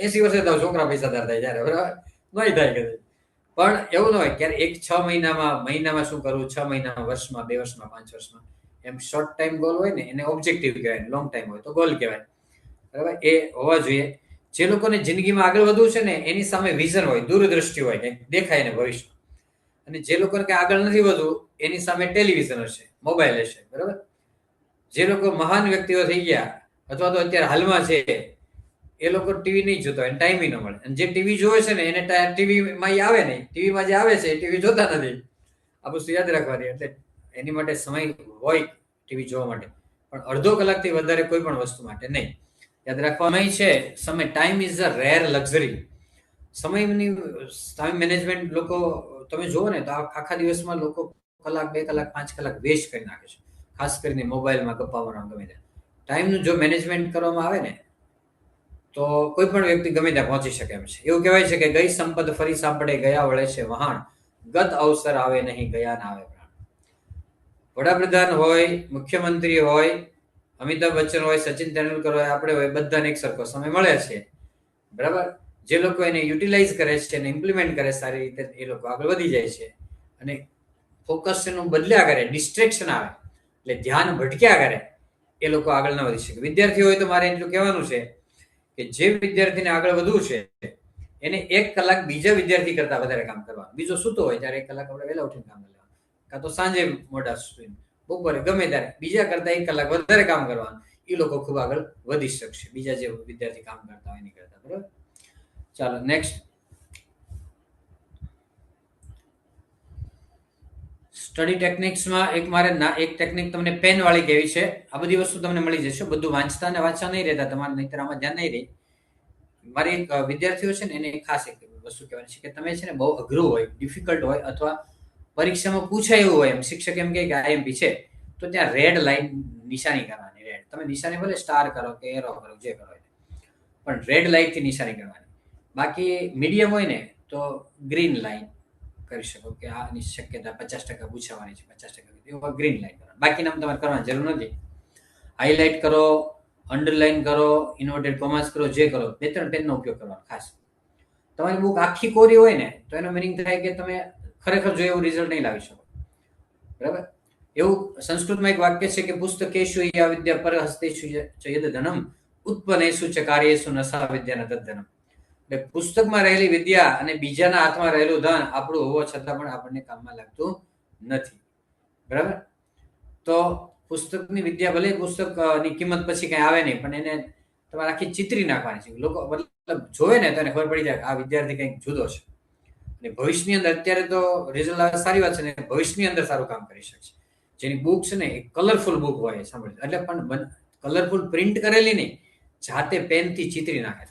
[SPEAKER 1] 80 વર્ષે થાવ, છોકરા પૈસાદાર થાય જ્યારે, બરાબર, નહીં થાય કદાચ. પણ એવું ન હોય ક્યારે 6 મહિનામાં શું કરવું, 6 મહિનામાં, વર્ષમાં, 2 વર્ષમાં, 5 વર્ષમાં, એમ શોર્ટ ટાઈમ ગોલ હોય ને, એને ઓબ્જેક્ટિવ કહેવાય. લોંગ ટાઈમ હોય તો ગોલ કહેવાય, બરાબર. એ હોવા જોઈએ. જે લોકોને જિંદગીમાં આગળ વધવું છે ને, એની સામે વિઝન હોય, દૂરદ્રષ્ટિ હોય, કંઈક દેખાય ને ભવિષ્ય. અને જે લોકોને કંઈ આગળ નથી વધવું, એની સામે ટેલિવિઝન હશે, મોબાઈલ હશે, બરાબર. જે લોકો મહાન વ્યક્તિઓ થઈ ગયા અથવા તો અત્યારે હાલમાં છે, એ લોકો ટીવી નહીં જોતા હોય, ટાઈમ ન મળે. અને જે ટીવી જોવે છે ને, એને ટીવીમાં આવે નહીં, ટીવીમાં જે આવે છે એ ટીવી જોતા નથી. આ વસ્તુ યાદ રાખવાની. એટલે એની માટે સમય હોય ટીવી જોવા માટે, પણ અડધો કલાકથી વધારે કોઈ પણ વસ્તુ માટે નહીં. યાદ રાખવામાં છે સમય, time is a rare luxury. સમયની ટાઈમ મેનેજમેન્ટ લોકો તમે જુઓ ને, તો આખા દિવસમાં લોકો કલાક, 2 કલાક, 5 કલાક વેસ્ટ કરી નાખે છે, ખાસ કરીને મોબાઈલમાં, ગપ્પા મારવામાં, ગમે ત્યાં. ટાઈમનું જો મેનેજમેન્ટ કરવામાં આવે ને, તો કોઈ પણ વ્યક્તિ ગમે ત્યાં પહોંચી શકે એમ છે. એવું કહેવાય છે કે ગઈ સંપદ ફરી સાંભળે, ગયા વળે છે વહાણ, ગત અવસર આવે નહીં, ગયા ના આવે પ્રાણ. વડાપ્રધાન હોય, મુખ્યમંત્રી હોય, અમિતાભ બચ્ચન હોય, સચિન તેંડુલકર હોય, આપણે હોય, બધાને એક સરખો સમય મળે છે, બરાબર. જે લોકો એને યુટિલાઇઝ કરે છે, એને ઇમ્પ્લિમેન્ટ કરે સારી રીતે, એ લોકો આગળ વધી જાય છે. અને ફોકસ એનું બદલ્યા કરે, ડિસ્ટ્રેક્શન આવે એટલે ધ્યાન ભટક્યા કરે, એ લોકો આગળ ન વધી શકે. વિદ્યાર્થી હોય તો મારે એટલું કહેવાનું છે કે જે વિદ્યાર્થીને આગળ વધવું છે એને 1 કલાક બીજા વિદ્યાર્થી કરતા વધારે કામ કરવાનું. બીજો સૂતો હોય ત્યારે 1 કલાક આપણે વહેલા ઉઠીને કામ લેવાનું, કાં તો સાંજે મોડા સુઈને, બપોરે ગમે ત્યારે બીજા કરતા 1 કલાક વધારે કામ કરવાનું. એ લોકો ખૂબ આગળ વધી શકશે બીજા જે વિદ્યાર્થી કામ કરતા હોય એની કરતા. બરાબર, ચાલો નેક્સ્ટ. સ્ટડી ટેકનિક્સમાં એક ટેકનિક તમને પેન વાળી કેવી છે. આ બધી વસ્તુ તમને મળી જશે. બધું વાંચતા નહીં રહેતા તમારે, નહીતર આમાં ધ્યાન નહીં રહે. મારી એક વિદ્યાર્થીઓ છે ને એને ખાસ એક વસ્તુ કહેવાની છે કે તમે છે ને બહુ અઘરું હોય, ડિફિકલ્ટ હોય અથવા પરીક્ષામાં પૂછાય એવું હોય, એમ શિક્ષક એમ કહે કે આઈએમપી છે તો ત્યાં રેડ લાઈન નિશાની કરવાની. રેડ તમે નિશાની ભલે સ્ટાર કરો કે એરો કરો જે કરો, પણ રેડ લાઈનથી નિશાની કરવાની. બાકી મીડિયમ હોય ને તો ગ્રીન લાઈન કરી શકો કે આની શક્યતા 50% પૂછાવાની છે, 50% ગ્રીન લાઈન કરવાની. બાકીના તમારે કરવાની જરૂર નથી. હાઇલાઇટ કરો, અંડરલાઈન કરો, ઇન્વર્ટેડ કોમાસ કરો, જે કરો, 2-3 પેનનો ઉપયોગ કરવાનો ખાસ. તમારી બુક આખી કોરી હોય ને તો એનો મિનિંગ થાય કે તમે ખરેખર જો એવું રિઝલ્ટ નહીં લાવી શકો. બરાબર, એવું સંસ્કૃતમાં એક વાક્ય છે કે પુસ્તકેષુ યા વિદ્યા પરહસ્તેષુ ચ યદ ધનમ ઉત્પન્નેષુ ચ કાર્યેષુ ન સા વિદ્યા ન તદ્ધનમ. એટલે પુસ્તકમાં રહેલી વિદ્યા અને બીજાના હાથમાં રહેલું ધન આપણું હોવા છતાં પણ આપણને કામમાં લાગતું નથી. બરાબર, તો પુસ્તકની વિદ્યા ભલે પુસ્તકની કિંમત પછી કઈ આવે નહીં, પણ એને તમારે આખી ચિત્રી નાખવાની છે. લોકો મતલબ જોવે ને તો એને ખબર પડી જાય કે આ વિદ્યાર્થી કંઈક જુદો છે અને ભવિષ્યની અંદર, અત્યારે તો રિઝલ્ટ આવે સારી વાત છે ને, ભવિષ્યની અંદર સારું કામ કરી શકશે. જેની બુક છે ને એ કલરફુલ બુક હોય, સાંભળજો, એટલે પણ કલરફુલ પ્રિન્ટ કરેલી નહીં, જાતે પેનથી ચિત્રી નાખે.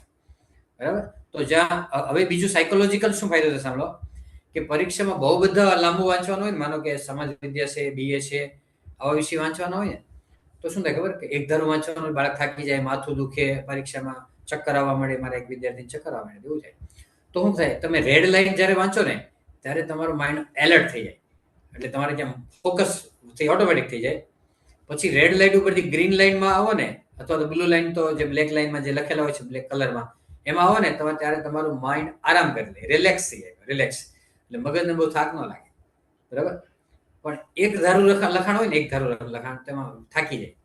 [SPEAKER 1] બરાબર, તો જ્યાં હવે બીજું સાયકોલોજીકલ શું ફાયદો છે સાંભળો, કે પરીક્ષામાં બહુ બધા લાંબુ વાંચવાનું હોય ને, માનો કે સમાજ વિદ્યા છે, બીએ છે, આવા વિષય વાંચવાના હોય ને તો શું થાય ખબર, કે એક ધારું વાંચવાનું બાળક થાકી જાય, માથું દુખે, પરીક્ષામાં ચક્કર આવવા મળે. મારા એક વિદ્યાર્થીને ચક્કર આવવા મળે, એવું થાય. તો શું થાય, તમે રેડ લાઈન જ્યારે વાંચો ને ત્યારે તમારું માઇન્ડ એલર્ટ થઈ જાય, એટલે તમારે જેમ ફોકસ ઓટોમેટિક થઈ જાય. પછી રેડ લાઈન ઉપરથી ગ્રીન લાઈનમાં આવો ને, અથવા તો બ્લુ લાઈન, તો જે બ્લેક લાઈનમાં જે લખેલા હોય છે બ્લેક કલરમાં, એમાં આવો ને ત્યારે તમારું માઇન્ડ આરામ કરી લે, રિલેક્સ થઈ જાય, રિલેક્સ. એટલે મગજને બહુ થાક ન લાગે. બરાબર, પણ એક ધારું લખાણ હોય ને, એક ધારું લખાણ, તેમાં થાકી જાય.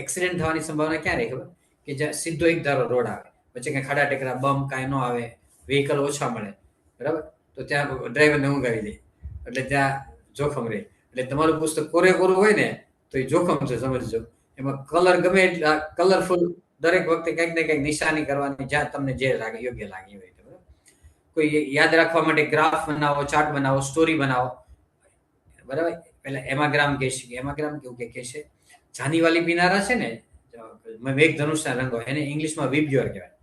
[SPEAKER 1] એક્સિડન્ટ થવાની સંભાવના ક્યાં રહે ખબર, કે જ્યાં સીધો એક ધારો રોડ આવે, પછી કઈ ખાડા ટેકરા બમ કાંઈ ન આવે, વ્હીકલ ઓછા મળે. બરાબર, તો ત્યાં ડ્રાઈવરને ઊંઘ આવી જાય, એટલે ત્યાં જોખમ રહે. એટલે તમારું પુસ્તક કોરે કોરું હોય ને તો એ જોખમ છે, સમજજો. એમાં કલર ગમે એટલા કલરફુલ, દરેક વખતે કંઈક ને કંઈક નિશાની કરવાની, જ્યાં તમને જે લાગે યોગ્ય લાગે એવી રીતે. બરાબર, કોઈ યાદ રાખવા માટે ગ્રાફ બનાવો, ચાર્ટ બનાવો, સ્ટોરી બનાવો. બરાબર, પેલા એમાગ્રામ કહેશે, એમાગ્રામ કેવું કે છે, જાનીવાલી પીનારા છે ને, મેઘ ધનુષના રંગો, એને ઇંગ્લિશમાં વિબ્યુઅર કહેવાય.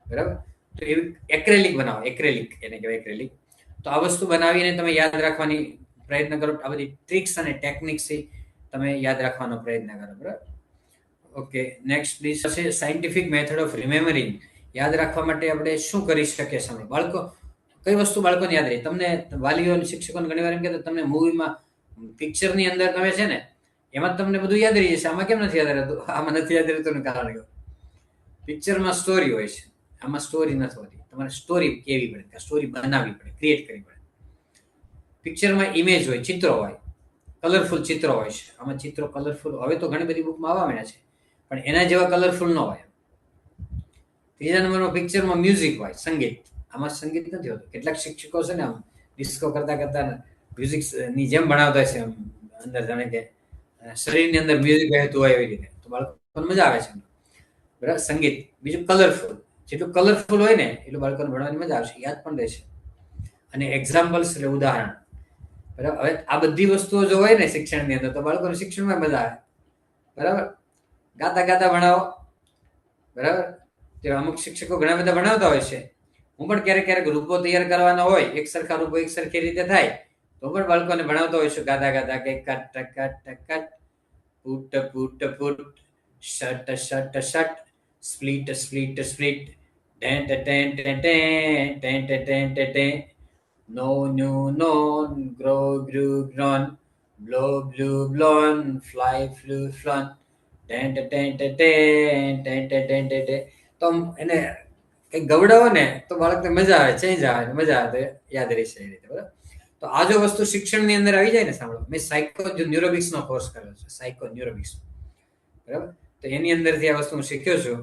[SPEAKER 1] બરાબર, તો એવી એક્રેલિક બનાવો, એક્રેલિક એને કહેવાય, એક્રેલિક. તો આ વસ્તુ બનાવીને તમે યાદ રાખવાની પ્રયત્ન કરો. આ બધી ટ્રિક્સ અને ટેકનિક્સથી તમે યાદ રાખવાનો પ્રયત્ન કરો. બરાબર, okay, next please. Scientific method of remembering. યાદ રાખવા માટે આપણે શું કરી શકીએ? સામે બાળકો કઈ વસ્તુ બાળકોને યાદ રહે? તમને વાલીઓ અને શિક્ષકોને ઘણી વાર એમ કહેતા, તમને મૂવીમાં પિક્ચરની અંદર તમે છે ને એમાં તમને બધું યાદ રહી જશે, આમાં કેમ નથી યાદ રહેતું? આમાં નથી યાદ રહેતું કારણ કે પિક્ચરમાં સ્ટોરી હોય છે, આમાં સ્ટોરી નથી હોતી. તમારે સ્ટોરી કેવી પડે, સ્ટોરી બનાવવી પડે, ક્રિએટ કરવી પડે. પિક્ચરમાં ઇમેજ હોય, ચિત્રો હોય, કલરફુલ ચિત્રો હોય છે. આમાં ચિત્રો કલરફુલ હવે તો ઘણી બધી બુકમાં આવવા માંડ્યા છે, પણ એના જેવા કલરફુલ ન હોય. ત્રીજા નંબરમાં પિક્ચરમાં મ્યુઝિક હોય, સંગીત. આમાં સંગીત નથી હોતું. કેટલાક શિક્ષકો છે ને આમ ડિસ્કો કરતા મ્યુઝિક ની જેમ ભણાવતા છે, અંદર જાણે કે શરીરની અંદર મ્યુઝિક વહેતું હોય એવી રીતે, તો બાળકોને મજા આવે છે. બરાબર, સંગીત. બીજું કલરફુલ, જેટલું કલરફુલ હોય ને એટલું બાળકોને ભણવાની મજા આવશે, યાદ પણ રહેશે. અને એક્ઝામ્પલ્સ એટલે ઉદાહરણ. બરાબર, હવે આ બધી વસ્તુઓ જો હોય ને શિક્ષણની અંદર તો બાળકોને શિક્ષણમાં મજા આવે. બરાબર, ગાતા ગાતા ભણાવો. બરાબર, તે અમુક શિક્ષકો ઘણા બધા ભણાવતા હોય છે. હું પણ ક્યારેક ક્યારેક રૂપો તૈયાર કરવાના હોય, એક સરખા રૂપો એક સરખી રીતે થાય, તો પણ બાળકોને ભણાવતો હોય છું ગાતા ગાતા કે cut cut cut, put put put, shut shut shut, split split split, tent tent tent tent tent tent, know knew known, grow grew grown, blow blew blown, fly flew flown, tent tent tent tent tent tent. તો એને કંઈક ગવડાવો ને તો બાળકને મજા આવે, change આવે, મજા આવે, તો યાદ રહેશે એ રીતે. બરાબર, તો આ જો વસ્તુ શિક્ષણની અંદર આવી જાય ને, સાંભળો, મેં ન્યુરોબિક્સનો કોર્સ કર્યો છે, સાયકો ન્યુરોબિક્સ. બરાબર, તો એની અંદરથી આ વસ્તુ હું શીખ્યો છું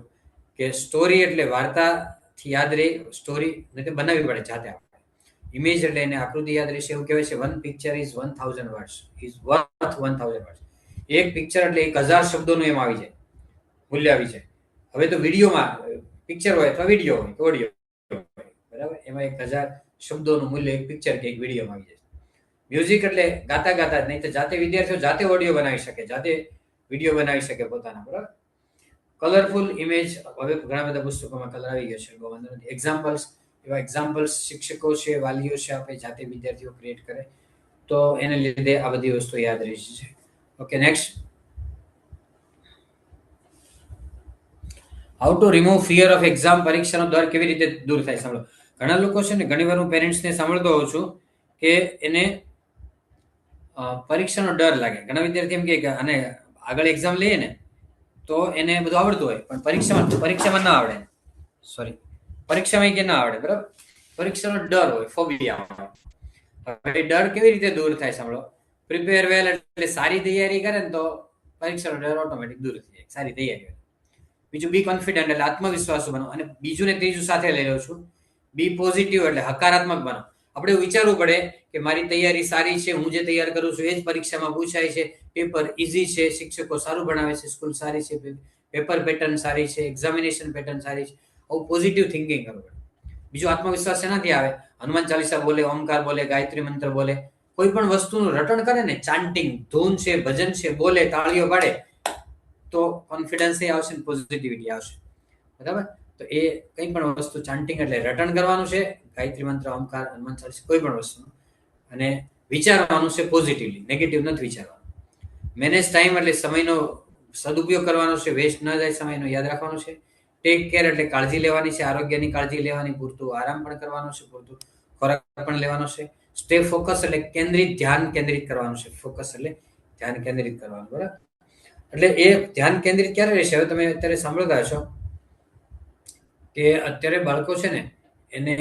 [SPEAKER 1] કે સ્ટોરી એટલે વાર્તાથી યાદ રહે, સ્ટોરી નથી બનાવવી પડે જાતે. ઇમેજ એટલે એને આકૃતિ યાદ રહેશે. એવું કહેવાય છે one picture is 1000 words is worth 1000 words. એક પિક્ચર એટલે 1000 શબ્દોનું એમ આવી જાય, મૂલ્ય આવી જાય. હવે તો વિડીયોમાં પિક્ચર હોય અથવા વિડીયો હોય કે ઓડિયો હોય, બરાબર, એમાં 1000 શબ્દોનું મૂલ્ય એક પિક્ચર કે એક વિડીયોમાં આવી જાય. મ્યુઝિક એટલે ગાતા ગાતા, નહીં તો જાતે વિદ્યાર્થીઓ જાતે ઓડિયો બનાવી શકે, જાતે વિડીયો બનાવી શકે પોતાના, બરાબર. કલરફુલ ઇમેજ, હવે ઘણા બધા પુસ્તકોમાં કલર આવી ગયો છે, બહુ વાંધો નથી. એક્ઝામ્પલ્સ, એવા એક્ઝામ્પલ્સ શિક્ષકો છે, વાલીઓ છે, આપણે જાતે વિદ્યાર્થીઓ ક્રિએટ કરે તો એને લીધે આ બધી વસ્તુ યાદ રહી છે. Okay, next. How to remove fear of exam. પરીક્ષાનો ડર કેવી રીતે દૂર થાય? સાંભળો, ઘણા લોકો છે ને, ઘણી વાર હું પેરેન્ટ્સને સાંભળતો હોઉં છું કે એને પરીક્ષાનો ડર લાગે. ઘણા વિદ્યાર્થી એમ કે આને આગળ એક્ઝામ લઈએ ને તો એને બધું આવડતું હોય, પણ પરીક્ષામાં ના આવડે. સોરી, પરીક્ષામાં કે ના આવડે, બરાબર. પરીક્ષાનો ડર હોય, ફોબિયા હોય. હવે ડર કેવી રીતે દૂર થાય? સાંભળો, પ્રિપેર વેલ એટલે સારી તૈયારી કરે ને તો પરીક્ષાનો ડર ઓટોમેટિક દૂર થઈ જાય, સારી તૈયારી. બીજું બી કોન્ફિડન્ટ એટલે આત્મવિશ્વાસુ બનો. અને બીજું ને ત્રીજું સાથે લઈ લઉં છું, બી પોઝિટિવ એટલે હકારાત્મક બનો. આપણે વિચારવું પડે કે મારી તૈયારી સારી છે, હું જે તૈયાર કરું છું એ જ પરીક્ષામાં પૂછાય છે, પેપર ઇઝી છે, શિક્ષકો સારું ભણાવે છે, સ્કૂલ સારી છે, પેપર પેટર્ન સારી છે, એક્ઝામિનેશન પેટર્ન સારી છે. આવું પોઝિટિવ થિંકિંગ કરવું પડે. બીજું આત્મવિશ્વાસ એનાથી આવે, હનુમાન ચાલીસા બોલે, ઓમકાર બોલે, ગાયત્રી મંત્ર બોલે, કોઈ પણ વસ્તુનું રટણ કરે ને, ચાન્ટિંગ, ધૂન છે, ભજન છે, બોલે, તાળીઓ પાડે, તો કોન્ફિડન્સ આવશે ને પોઝિટિવિટી આવશે, બરાબર. તો એ કંઈ પણ વસ્તુ ચાન્ટિંગ એટલે રટણ કરવાનું છે, ગાયત્રી મંત્ર, ઓમકાર, હનુમાન ચાલીસા, કોઈ પણ વસ્તુ, અને વિચારવાનું છે પોઝિટિવલી, નેગેટિવ નથી વિચારવાનું. મેનેજ ટાઈમ એટલે સમયનો સદુપયોગ કરવાનો છે, વેસ્ટ ન જાય સમયનો, યાદ રાખવાનું છે. ટેક કેર એટલે કાળજી લેવાની છે, આરોગ્યની કાળજી લેવાની, પૂરતું આરામ પણ કરવાનો છે, પૂરતું ખોરાક પણ લેવાનો છે. સ્ટે ફોકસ એટલે કેન્દ્રિત, ધ્યાન કેન્દ્રિત કરવાનું છે. ફોકસ એટલે ધ્યાન કેન્દ્રિત કરવાનું, બરાબર. એટલે એ ધ્યાન કેન્દ્રિત ક્યારે રહેશે? હવે તમે અત્યારે સાંભળતા હશો કે અત્યારે બાળકો છે ને, એને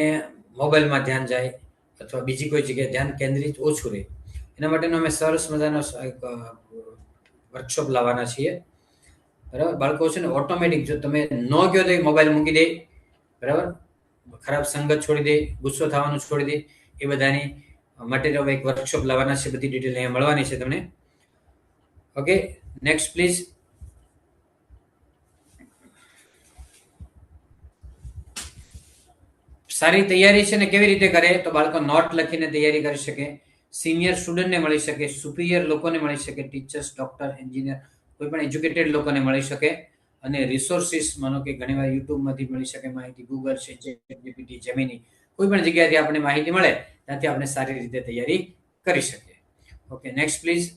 [SPEAKER 1] મોબાઈલમાં ધ્યાન જાય અથવા બીજી કોઈ જગ્યાએ ધ્યાન કેન્દ્રિત ઓછું રહે. એના માટેનો અમે સરસ મજાનો એક વર્કશોપ લાવવાના છીએ, બરાબર. બાળકો છે ને ઓટોમેટિક, જો તમે ન કહો તો મોબાઈલ મૂકી દે, બરાબર, ખરાબ સંગત છોડી દે, ગુસ્સો થવાનું છોડી દે, એ બધાની માટેનો એક વર્કશોપ લાવવાના છે. બધી ડિટેલ અહીંયા મળવાની છે તમને. Okay, next please. સારી તૈયારી છે ને કેવી રીતે કરે? તો બાળકો નોટ લખીને તૈયારી કરી શકે, સિનિયર સ્ટુડન્ટને મળી શકે, સુપિરિયર લોકોને મળી શકે, ટીચર્સ, ડોક્ટર, એન્જિનિયર, કોઈ પણ એજ્યુકેટેડ લોકોને મળી શકે. અને રિસોર્સિસ, માનો કે ઘણીવાર યુટ્યુબમાંથી મળી શકે માહિતી, ગૂગલ છે, ChatGPT, જેમિની, કોઈ પણ જગ્યાએથી આપણને માહિતી મળે, ત્યાંથી આપણે સારી રીતે તૈયારી કરી શકીએ. Okay, next please.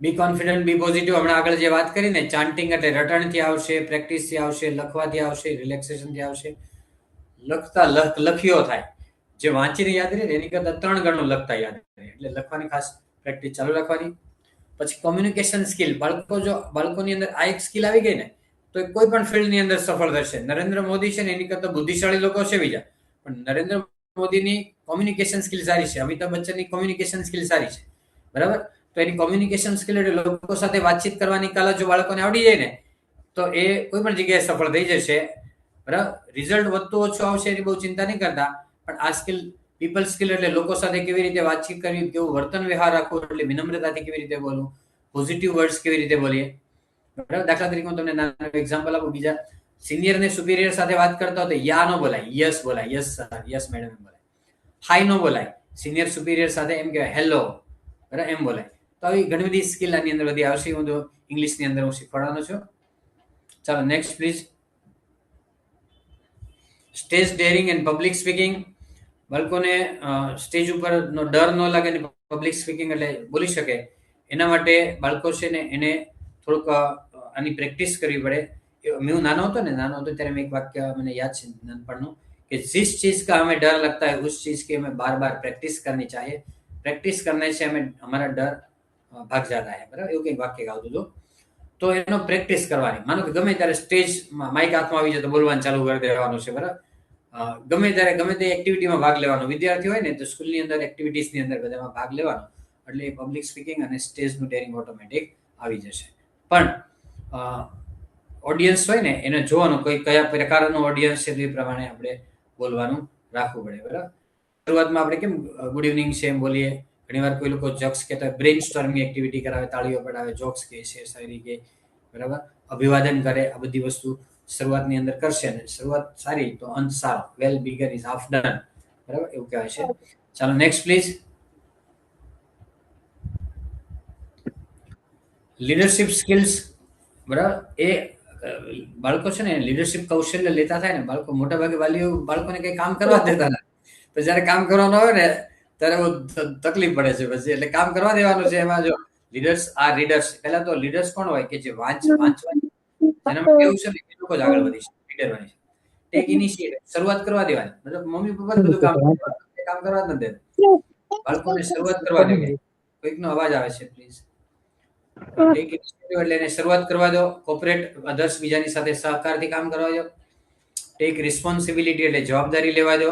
[SPEAKER 1] Be confident, be positive. હમણાં આગળ જે વાત કરી ને, ચાન્ટિંગ એટલે રટણથી આવશે, પ્રેક્ટિસથી આવશે, લખવાથી આવશે, રિલેક્સેશનથી આવશે. લખતા લખ્યો થાય, જે વાંચીને યાદ રહે એની કરતાં 3 ગણું લખતા યાદ રહે. એટલે લખવાની ખાસ પ્રેક્ટિસ ચાલુ રાખવાની. પછી કોમ્યુનિકેશન સ્કિલ, બાળકોની અંદર આ એક સ્કિલ આવી ગઈ ને તો કોઈ પણ ફિલ્ડની અંદર સફળ થશે. નરેન્દ્ર મોદી છે ને, એની કરતાં બુદ્ધિશાળી લોકો છે બીજા, પણ નરેન્દ્ર મોદીની કોમ્યુનિકેશન સ્કિલ સારી છે, અમિતાભ બચ્ચનની કોમ્યુનિકેશન સ્કિલ સારી છે, બરાબર. તો એની કોમ્યુનિકેશન સ્કિલ એટલે લોકો સાથે વાતચીત કરવાની કલા જો બાળકોને આવડી જાય ને તો એ કોઈ પણ જગ્યાએ સફળ થઈ જશે, બરાબર. રિઝલ્ટ વધતું ઓછું આવશે એની બહુ ચિંતા નહીં કરતા, પણ આ સ્કિલ, પીપલ સ્કિલ એટલે લોકો સાથે કેવી રીતે વાતચીત કરવી, કેવું વર્તન વ્યવહાર રાખવું, એટલે વિનમ્રતાથી કેવી રીતે બોલવું, પોઝિટિવ વર્ડ્સ કેવી રીતે બોલીએ, બરાબર. દાખલા તરીકે હું તમને નાનું એક્ઝામ્પલ આપું. બીજા સિનિયર ને સુપિરિયર સાથે વાત કરતા હોય તો યા નો બોલાય, યસ બોલાય, યસ સર, યસ મેડમ એમ બોલાય. હાઈ નો બોલાય, સિનિયર સુપિરિયર સાથે એમ કહેવાય હેલો, બરાબર, એમ બોલાય. તો આવી ઘણી બધી સ્કિલ આની અંદર બધી આવશે. હું તો ઇંગ્લિશની અંદર હું શીખવાડવાનો છું. ચાલો next please. Stage daring and public speaking. બાળકોને સ્ટેજ ઉપરનો ડર ન લાગે ને પબ્લિક સ્પીકિંગ એટલે બોલી શકે, એના માટે બાળકો છે ને એને થોડુંક આની પ્રેક્ટિસ કરવી પડે. હું નાનો હતો ત્યારે મેં એક વાક્ય મને યાદ છે નાનપણનું, कि जिस चीज का हमें डर लगता है उस चीज की हमें बार बार प्रैक्टिस करनी चाहिए, प्रैक्टिस करने से हमें हमारा डर भाग जाता है, बराबर. એવું કંઈક વાક્ય ગાવતું હતું. તો એનો પ્રેક્ટિસ કરવાની. માનો કે ગમે ત્યારે સ્ટેજ માઇક હાથમાં આવી જાય તો બોલવાનું ચાલુ કરી દેવાનું છે, બરાબર. ગમે ત્યારે ગમે તે એક્ટિવિટીમાં ભાગ લેવાનો. વિદ્યાર્થી હોય ને તો સ્કૂલની અંદર એક્ટિવિટીઝની અંદર બધામાં ભાગ લેવાનો, એટલે પબ્લિક સ્પીકિંગ અને સ્ટેજનું ડેરિંગ ઓટોમેટિક આવી જશે. પણ ઓડિયન્સ હોય ને એને જોવાનું કોઈ કયા પ્રકારનું ઓડિયન્સ છે એ પ્રમાણે આપણે બોલવાનું રાખવું પડે. બરાબર. શરૂઆતમાં આપણે કેમ ગુડ ઇવનિંગ છે એમ બોલીએ. ઘણીવાર કોઈ લોકો જોક્સ કહેતા હોય, બ્રેઇન સ્ટોર્મિંગ એક્ટિવિટી કરાવે, તાળીઓ પડાવે, જોક્સ કહે છે, શાયરી કહે, બરાબર, અભિવાદન કરે, આ બધી વસ્તુ શરૂઆતની અંદર કરશે ને શરૂઆત સારી તો અંત સારો. વેલ બિગન ઇઝ હાફ ડન. બરાબર, એવું કહેવાય છે. ચાલો નેક્સ્ટ પ્લીઝ. Leadership skills. બરાબર, એ બાળકો છે ને લીડરશિપ કૌશલ્ય લેતા થાય ને, બાળકો મોટા ભાગે વાલીઓ બાળકોને કઈ કામ કરવા દેતા નથી. તો જયારે કામ કરવાનું હોય ને ત્યારે બહુ તકલીફ પડે છે પછી. એટલે કામ કરવા દેવાનું છે. એમાં જો લીડર્સ આ રીડર્સ, પહેલા તો લીડર્સ કોણ હોય કે જે વાંચવાની જેનામાં કેવું છે ને એ લોકો જ આગળ વધી છે, લીડર બની છે. ટેક ઇનિશિયેટિવ, શરૂઆત કરવા દેવાની. મતલબ મમ્મી પપ્પા બધું કામ કરવા જ નથી દેતા, બાળકોને શરૂઆત કરવા દેવાની. કોઈકનો અવાજ આવે છે પ્લીઝ. ટેક ઇનિશિયેટિવ એટલે એને શરૂઆત કરવા દો. કોઓપરેટ અધર્સ, બીજાની સાથે સહકારથી કામ કરવા દો. ટેક રિસ્પોન્સિબિલિટી એટલે જવાબદારી લેવા દો.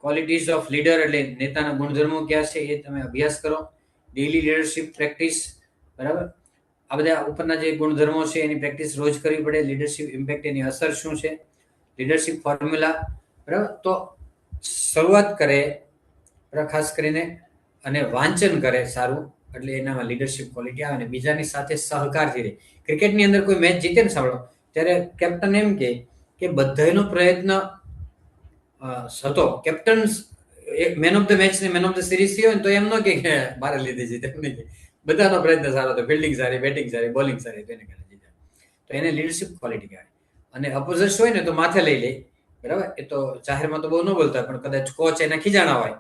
[SPEAKER 1] ક્વોલિટીઝ ઓફ લીડર એટલે નેતાના ગુણધર્મો ક્યાં છે એ તમે અભ્યાસ કરો. Daily leadership practice. બરાબર, આ બધા ઉપરના જે ગુણધર્મો છે એની પ્રેક્ટિસ રોજ કરવી પડે. લીડરશિપ ઇમ્પેક્ટ, એની અસર શું છે, લીડરશિપ ફોર્મ્યુલા. બરાબર, તો શરૂઆત કરે ખાસ કરીને અને વાંચન કરે સારું, એટલે એનામાં લીડરશિપ ક્વોલિટી આવે. ને બીજાની સાથે સહકારથી રહે. ક્રિકેટની અંદર કોઈ મેચ જીતે ને સાંભળો ત્યારે કેપ્ટન એમ કે બધાનો પ્રયત્ન હતો. Captain man of the match ને મેન ઓફ ધ સિરીઝ થયો ને તો એમ ન કે મારે લીધે જીતે, એમ નહીં. બધાનો પ્રયત્ન સારો હતો, ફિલ્ડિંગ સારી, બેટિંગ સારી, બોલિંગ સારી, તેને કારણે જીતે. તો એને લીડરશિપ ક્વોલિટી કહેવાય. અને અપોઝિટ હોય ને તો માથે લઈ લે. બરાબર, એ તો જાહેરમાં તો બહુ ન બોલતા, પણ કદાચ કોચ એના ખીજાણા હોય,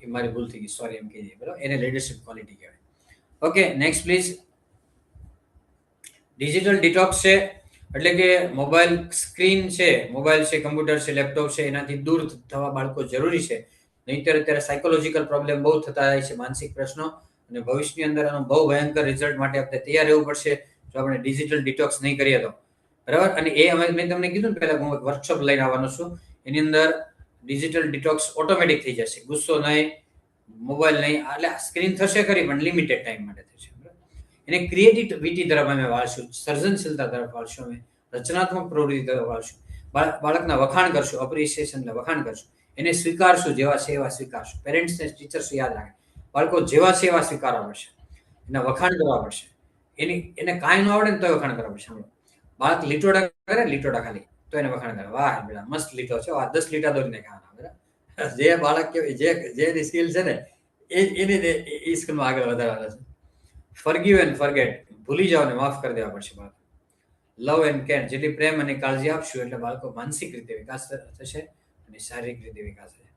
[SPEAKER 1] એ મારી ભૂલ થઈ ગઈ, સોરી એમ કહીએ. બરાબર, એને લીડરશિપ ક્વોલિટી કહેવાય. Okay, next please. Digital detox છે એટલે કે મોબાઈલ સ્ક્રીન છે, મોબાઈલ છે, કમ્પ્યુટર છે, લેપટોપ છે, એનાથી દૂર થવા બાળકો જરૂરી છે. નહીંતર અત્યારે સાયકોલોજીકલ પ્રોબ્લેમ બહુ થતા હોય છે, માનસિક પ્રશ્નો. અને ભવિષ્યની અંદર આનો બહુ ભયંકર રિઝલ્ટ માટે આપણે તૈયાર રહેવું પડશે જો આપણે ડિજિટલ ડિટોક્સ નહીં કરીએ તો. બરાબર, અને એ મેં તમને કીધું ને પહેલા હું એક વર્કશોપ લઈને આવવાનો છું. એની અંદર ડિજિટલ ડિટોક્સ ઓટોમેટિક થઈ જશે. ગુસ્સો નહીં, મોબાઈલ નહીં, એટલે સ્ક્રીન થશે ખરી પણ લિમિટેડ ટાઈમ માટે થશે. એને ક્રિએટિવિટી તરફ અમે વાળશું, સર્જનશીલતા તરફ વાળશું, અમે રચનાત્મક પ્રવૃત્તિ તરફ વાળશું. બાળકના વખાણ કરશું, અપ્રિસિએશન વખાણ કરશું. એને સ્વીકારશું, જેવા છે એવા સ્વીકારશું. પેરેન્ટ્સ ને ટીચર્સ યાદ રાખે, બાળકો જેવા છે એવા સ્વીકારવા પડશે, એના વખાણ કરવા પડશે. એને કાંઈ ન આવડે ને તો વખાણ કરવા પડશે. બાળક લીટોડા કરે, લીટોડા ખાલી, તો એને વખાણ કરે, વાહ બેટા મસ્ત લીટો છે, 10 લીટા દોરીને ખાવાના. બરાબર, જે બાળક જેની સ્કિલ છે ને એની એ સ્કિલમાં આગળ વધારવાના છે. ફોરગીવ એન્ડ ફોરગેટ, ભૂલી જાઓ ને માફ કરી દેવા પડશે બાળકો. લવ એન્ડ કેર, જેટલી પ્રેમ અને કાળજી આપશું એટલે બાળકો માનસિક રીતે વિકાસ થશે અને શારીરિક રીતે વિકાસ થશે.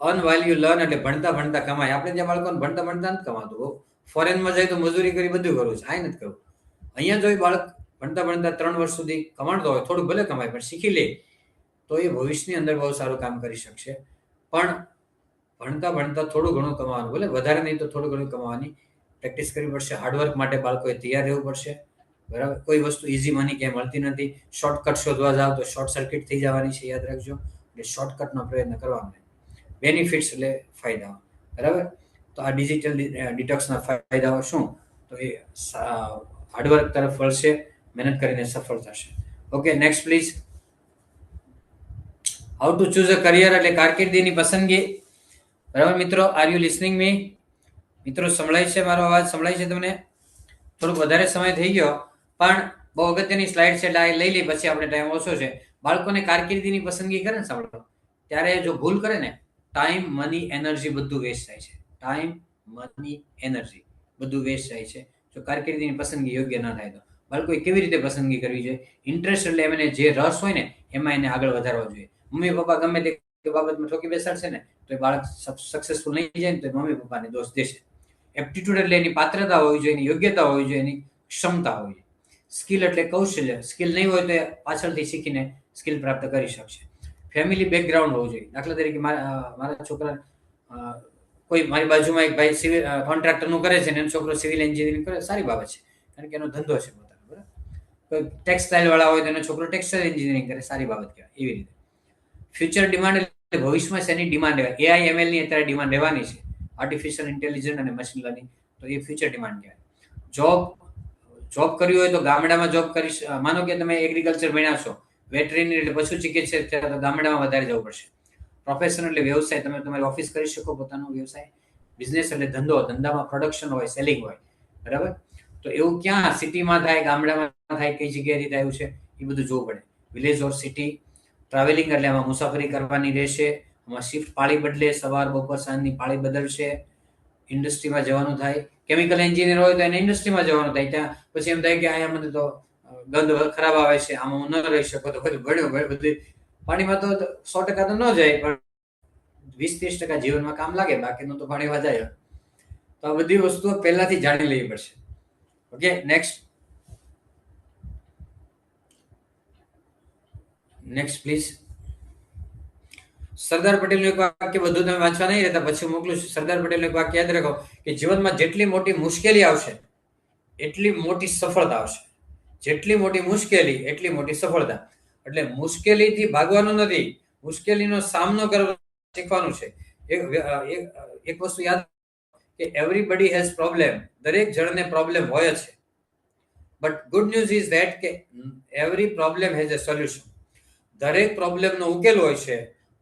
[SPEAKER 1] અર્ન while you learn એટલે ભણતા ભણતા કમાય. આપણે ત્યાં બાળકોને ભણતા ભણતા નથી કમાતું. ફોરેનમાં જાય તો મજૂરી કરી બધું કરવું છે, આ નથી કરવું. અહીંયા જો બાળક ભણતા ભણતા 3 વર્ષ સુધી કમાણતો હોય, થોડું ભલે કમાય પણ શીખી લે તો એ ભવિષ્યની અંદર બહુ સારું કામ કરી શકશે. પણ ભણતા ભણતા થોડું ઘણું કમાવાનું, ભલે વધારે નહીં તો થોડું ઘણું કમાવાની પ્રેક્ટિસ કરવી પડશે. હાર્ડવર્ક માટે બાળકોએ તૈયાર રહેવું પડશે. બરાબર, કોઈ વસ્તુ ઇઝી મની ક્યાંય મળતી નથી. શોર્ટકટ શોધવા જાવ તો શોર્ટ સર્કિટ થઈ જવાની છે, યાદ રાખજો. એટલે શોર્ટકટનો પ્રયત્ન કરવાનો. બેનિફિટ્સ એટલે ફાયદાઓ. બરાબર, તો આ ડિજિટલ ડિટોક્સના ફાયદાઓ શું? તો એ હાર્ડવર્ક તરફ વળશે, મહેનત કરીને સફળ થશે. Okay, next please. How to choose a career એટલે કારકિર્દીની પસંદગી. બરાબર મિત્રો, આર યુ લિસનિંગ મી? મિત્રો સંભળાય છે મારો અવાજ? સંભળાય છે તમને? થોડુંક વધારે સમય થઈ ગયો પણ બહુ અગત્યની સ્લાઇડ છે એટલે આ લઈ લઈ, પછી આપણે ટાઈમ ઓછો છે. બાળકોને કારકિર્દીની પસંદગી કરે ને સાંભળો, ત્યારે જો ભૂલ કરે ને, ટાઈમ, મની, એનર્જી બધું વેસ્ટ થાય છે. ટાઈમ, મની, એનર્જી બધું વેસ્ટ થાય છે જો કારકિર્દીની પસંદગી યોગ્ય ના થાય તો. બાળકોએ કેવી રીતે પસંદગી કરવી જોઈએ? ઇન્ટરેસ્ટ એટલે એમને જે રસ હોય ને એમાં એને આગળ વધારવા જોઈએ. મમ્મી પપ્પા ગમે તે બાબતમાં ઠોકી બેસાડશે ને તો એ બાળક સક્સેસફુલ નહીં જાય ને તો મમ્મી પપ્પાને દોષ દેશે. એપ્ટિટ્યુડ એટલે એની પાત્રતા હોવી જોઈએ, એની યોગ્યતા હોવી જોઈએ, એની ક્ષમતા હોવી જોઈએ. સ્કિલ એટલે કૌશલ્ય. સ્કિલ નહીં હોય તો પાછળથી શીખીને સ્કિલ પ્રાપ્ત કરી શકશે. ફેમિલી બેકગ્રાઉન્ડ હોવું જોઈએ. દાખલા તરીકે મારા છોકરા, કોઈ મારી બાજુમાં એક ભાઈ સિવિલ કોન્ટ્રાક્ટરનું કરે છે ને એનો છોકરો સિવિલ એન્જિનિયરિંગ કરે, સારી બાબત છે, કારણ કે એનો ધંધો છે પોતાનો. બરાબર, કોઈ ટેક્સટાઇલ વાળા હોય તો એનો છોકરો ટેક્સટાઇલ એન્જિનિયરિંગ કરે, સારી બાબત કહેવાય. એવી રીતે ફ્યુચર ડિમાન્ડ એટલે ભવિષ્યમાં શેની ડિમાન્ડ રહેવાય? એઆઈ એમએલ ની અત્યારે ડિમાન્ડ રહેવાની છે, આર્ટિફિશિયલ ઇન્ટેલિજન્સ અને મશીન લર્નિંગ, તો એ ફ્યુચર ડિમાન્ડ કહેવાય. જોબ કરવી હોય તો ગામડામાં જોબ કરી, માનો કે તમે એગ્રીકલ્ચર ભણ્યા છો, વેટરીનરી એટલે પશુ ચિકિત્સક, તો ગામડામાં વધારે જવું પડશે. પ્રોફેશન એટલે વ્યવસાય, તમે તમારી ઓફિસ કરી શકો, પોતાનો વ્યવસાય. બિઝનેસ એટલે ધંધો, ધંધામાં પ્રોડક્શન હોય, સેલિંગ હોય, બરાબર. તો એવું ક્યાં સિટીમાં થાય, ગામડામાં થાય, કઈ જગ્યાએ રીતે આવ્યું છે એ બધું જોવું પડે. વિલેજ ઓર સિટી, ટ્રાવેલિંગ એટલે આમાં મુસાફરી કરવાની રહેશે, આમાં શિફ્ટ પાળી બદલે, સવાર બપોર સાંજની પાળી બદલશે, ઇન્ડસ્ટ્રીમાં જવાનું થાય. કેમિકલ એન્જિનિયર હોય તો એને ઇન્ડસ્ટ્રીમાં જવાનું થાય, ત્યાં પછી એમ થાય કે અહીંયા મને તો ગંધ ખરાબ આવે છે, આમાં હું ન રહી શકો, તો બધું બધું પાણીમાં તો 100% તો ન જાય, પણ 20-30% જીવનમાં કામ લાગે, બાકીનું તો પાણીમાં જાય. તો આ બધી વસ્તુઓ પહેલાથી જાણી લેવી પડશે. Okay, next please. સરદાર પટેલનું એક વાક્ય, બધું તમે વાંચવા નહીં રહેતા, પછી મોકલું છું. સરદાર પટેલનું એક વાક્ય યાદ રાખો કે જીવનમાં જેટલી મોટી મુશ્કેલી આવશે એટલી મોટી સફળતા આવશે. જેટલી મોટી મુશ્કેલી એટલી મોટી સફળતા. એટલે મુશ્કેલીથી ભાગવાનું નથી, મુશ્કેલીનો સામનો કરવાનો શીખવાનું છે. એક વસ્તુ યાદ કે એવરીબડી હેઝ પ્રોબ્લેમ, દરેક જણને પ્રોબ્લેમ હોય છે. But good news is that કે every problem has a solution. દરેક પ્રોબ્લેમનો ઉકેલ હોય છે.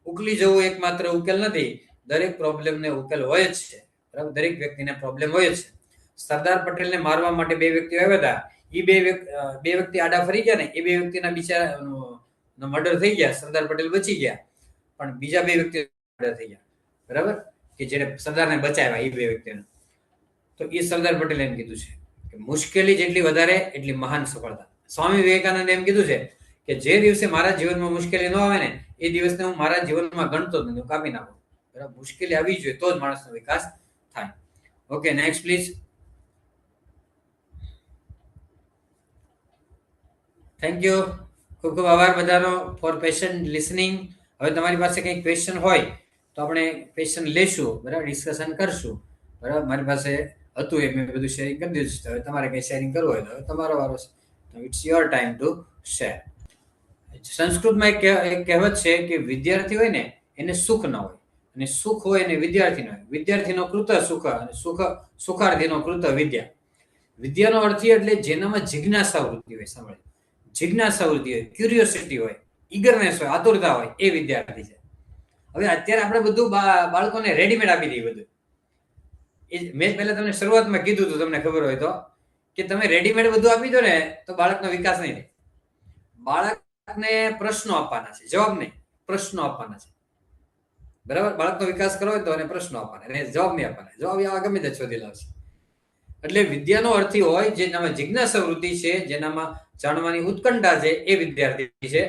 [SPEAKER 1] ઉકલી જવું એકમાત્ર ઉકેલ નથી, દરેક પ્રોબ્લેમને ઉકેલ હોય જ છે, બરાબર. દરેક વ્યક્તિને પ્રોબ્લેમ હોય છે. સરદાર પટેલને મારવા માટે 2 વ્યક્તિઓ આવ્યા હતા. એ બે વ્યક્તિ આડા ફરી ગયા ને, એ 2 વ્યક્તિના બિચારા મર્ડર થઈ ગયા. સરદાર પટેલ બચી ગયા, પણ બીજા 2 વ્યક્તિઓ મર્ડર થઈ ગયા, બરાબર, કે જેને સરદારને બચાવ્યા, એ 2 વ્યક્તિને. તો એ સરદાર પટેલે એમ કીધું છે કે મુશ્કેલી જેટલી વધારે એટલી મહાન સફળતા. સ્વામી વિવેકાનંદે એમ કીધું છે કે જે દિવસે મારા જીવનમાં મુશ્કેલી ન આવે ને, એ દિવસને હું મારા જીવનમાં ગણતો જ નથી, હું કાપી નાખું, બરાબર. મુશ્કેલી આવી જોઈએ તો જ માણસનો વિકાસ થાય. Okay, next please. Thank you, ખૂબ ખૂબ આભાર બધાનો ફોર પેશન્ટ લિસનિંગ. હવે તમારી પાસે કંઈ ક્વેશ્ચન હોય તો આપણે ક્વેશ્ચન લેશું, બરાબર, ડિસ્કશન કરશું, બરાબર. મારી પાસે હતું એ મેં બધું શેરિંગ કરી દીધું છે. હવે તમારે કંઈ શેરિંગ કરવું હોય તો તમારો વારો છે. It's your time to share. સંસ્કૃતમાં એક કહેવત છે કે વિદ્યાર્થી હોય ને એને સુખ ન હોય, અને સુખ હોય એને વિદ્યાર્થી ન હોય. વિદ્યાર્થીનો કૃત સુખ, અને સુખાર્થીનો કૃત વિદ્યા. વિદ્યાનો અર્થ એટલે જેનામાં જિજ્ઞાસા વૃત્તિ હોય. સાંભળે, જિજ્ઞાસા વૃત્તિ હોય, ક્યુરિયોસિટી હોય, ઈગરનેસ હોય, આતુરતા હોય, એ વિદ્યાર્થી છે. હવે અત્યારે આપણે બધું બાળકોને રેડીમેડ આપી દઈએ બધું. મેં પહેલા તમને શરૂઆતમાં કીધું હતું, તમને ખબર હોય તો, કે તમે રેડીમેડ બધું આપી દો ને તો બાળકનો વિકાસ નહીં થાય. બાળકને પ્રશ્નો આપવાના છે, જવાબ નહીં, પ્રશ્નો આપવાના છે, બરાબર. બાળકનો વિકાસ કરવો હોય તો એને પ્રશ્નો આપવાના, જવાબ નહીં આપવાના. જવાબ આવા ગમે તે શોધી લાવશે. એટલે વિદ્યાનો અર્થ હોય જેનામાં જિજ્ઞાસા વૃત્તિ છે, જેનામાં જાણવાની ઉત્કંઠા છે, એ વિદ્યાર્થી છે.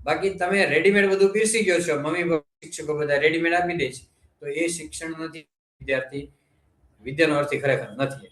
[SPEAKER 1] બાકી તમે રેડીમેડ બધું પીરસી ગયો છો, મમ્મી શિક્ષકો બધા રેડીમેડ આપી દે છે, તો એ શિક્ષણ નથી. વિદ્યાર્થી વિદ્યાનો અર્થ ખરેખર નથી.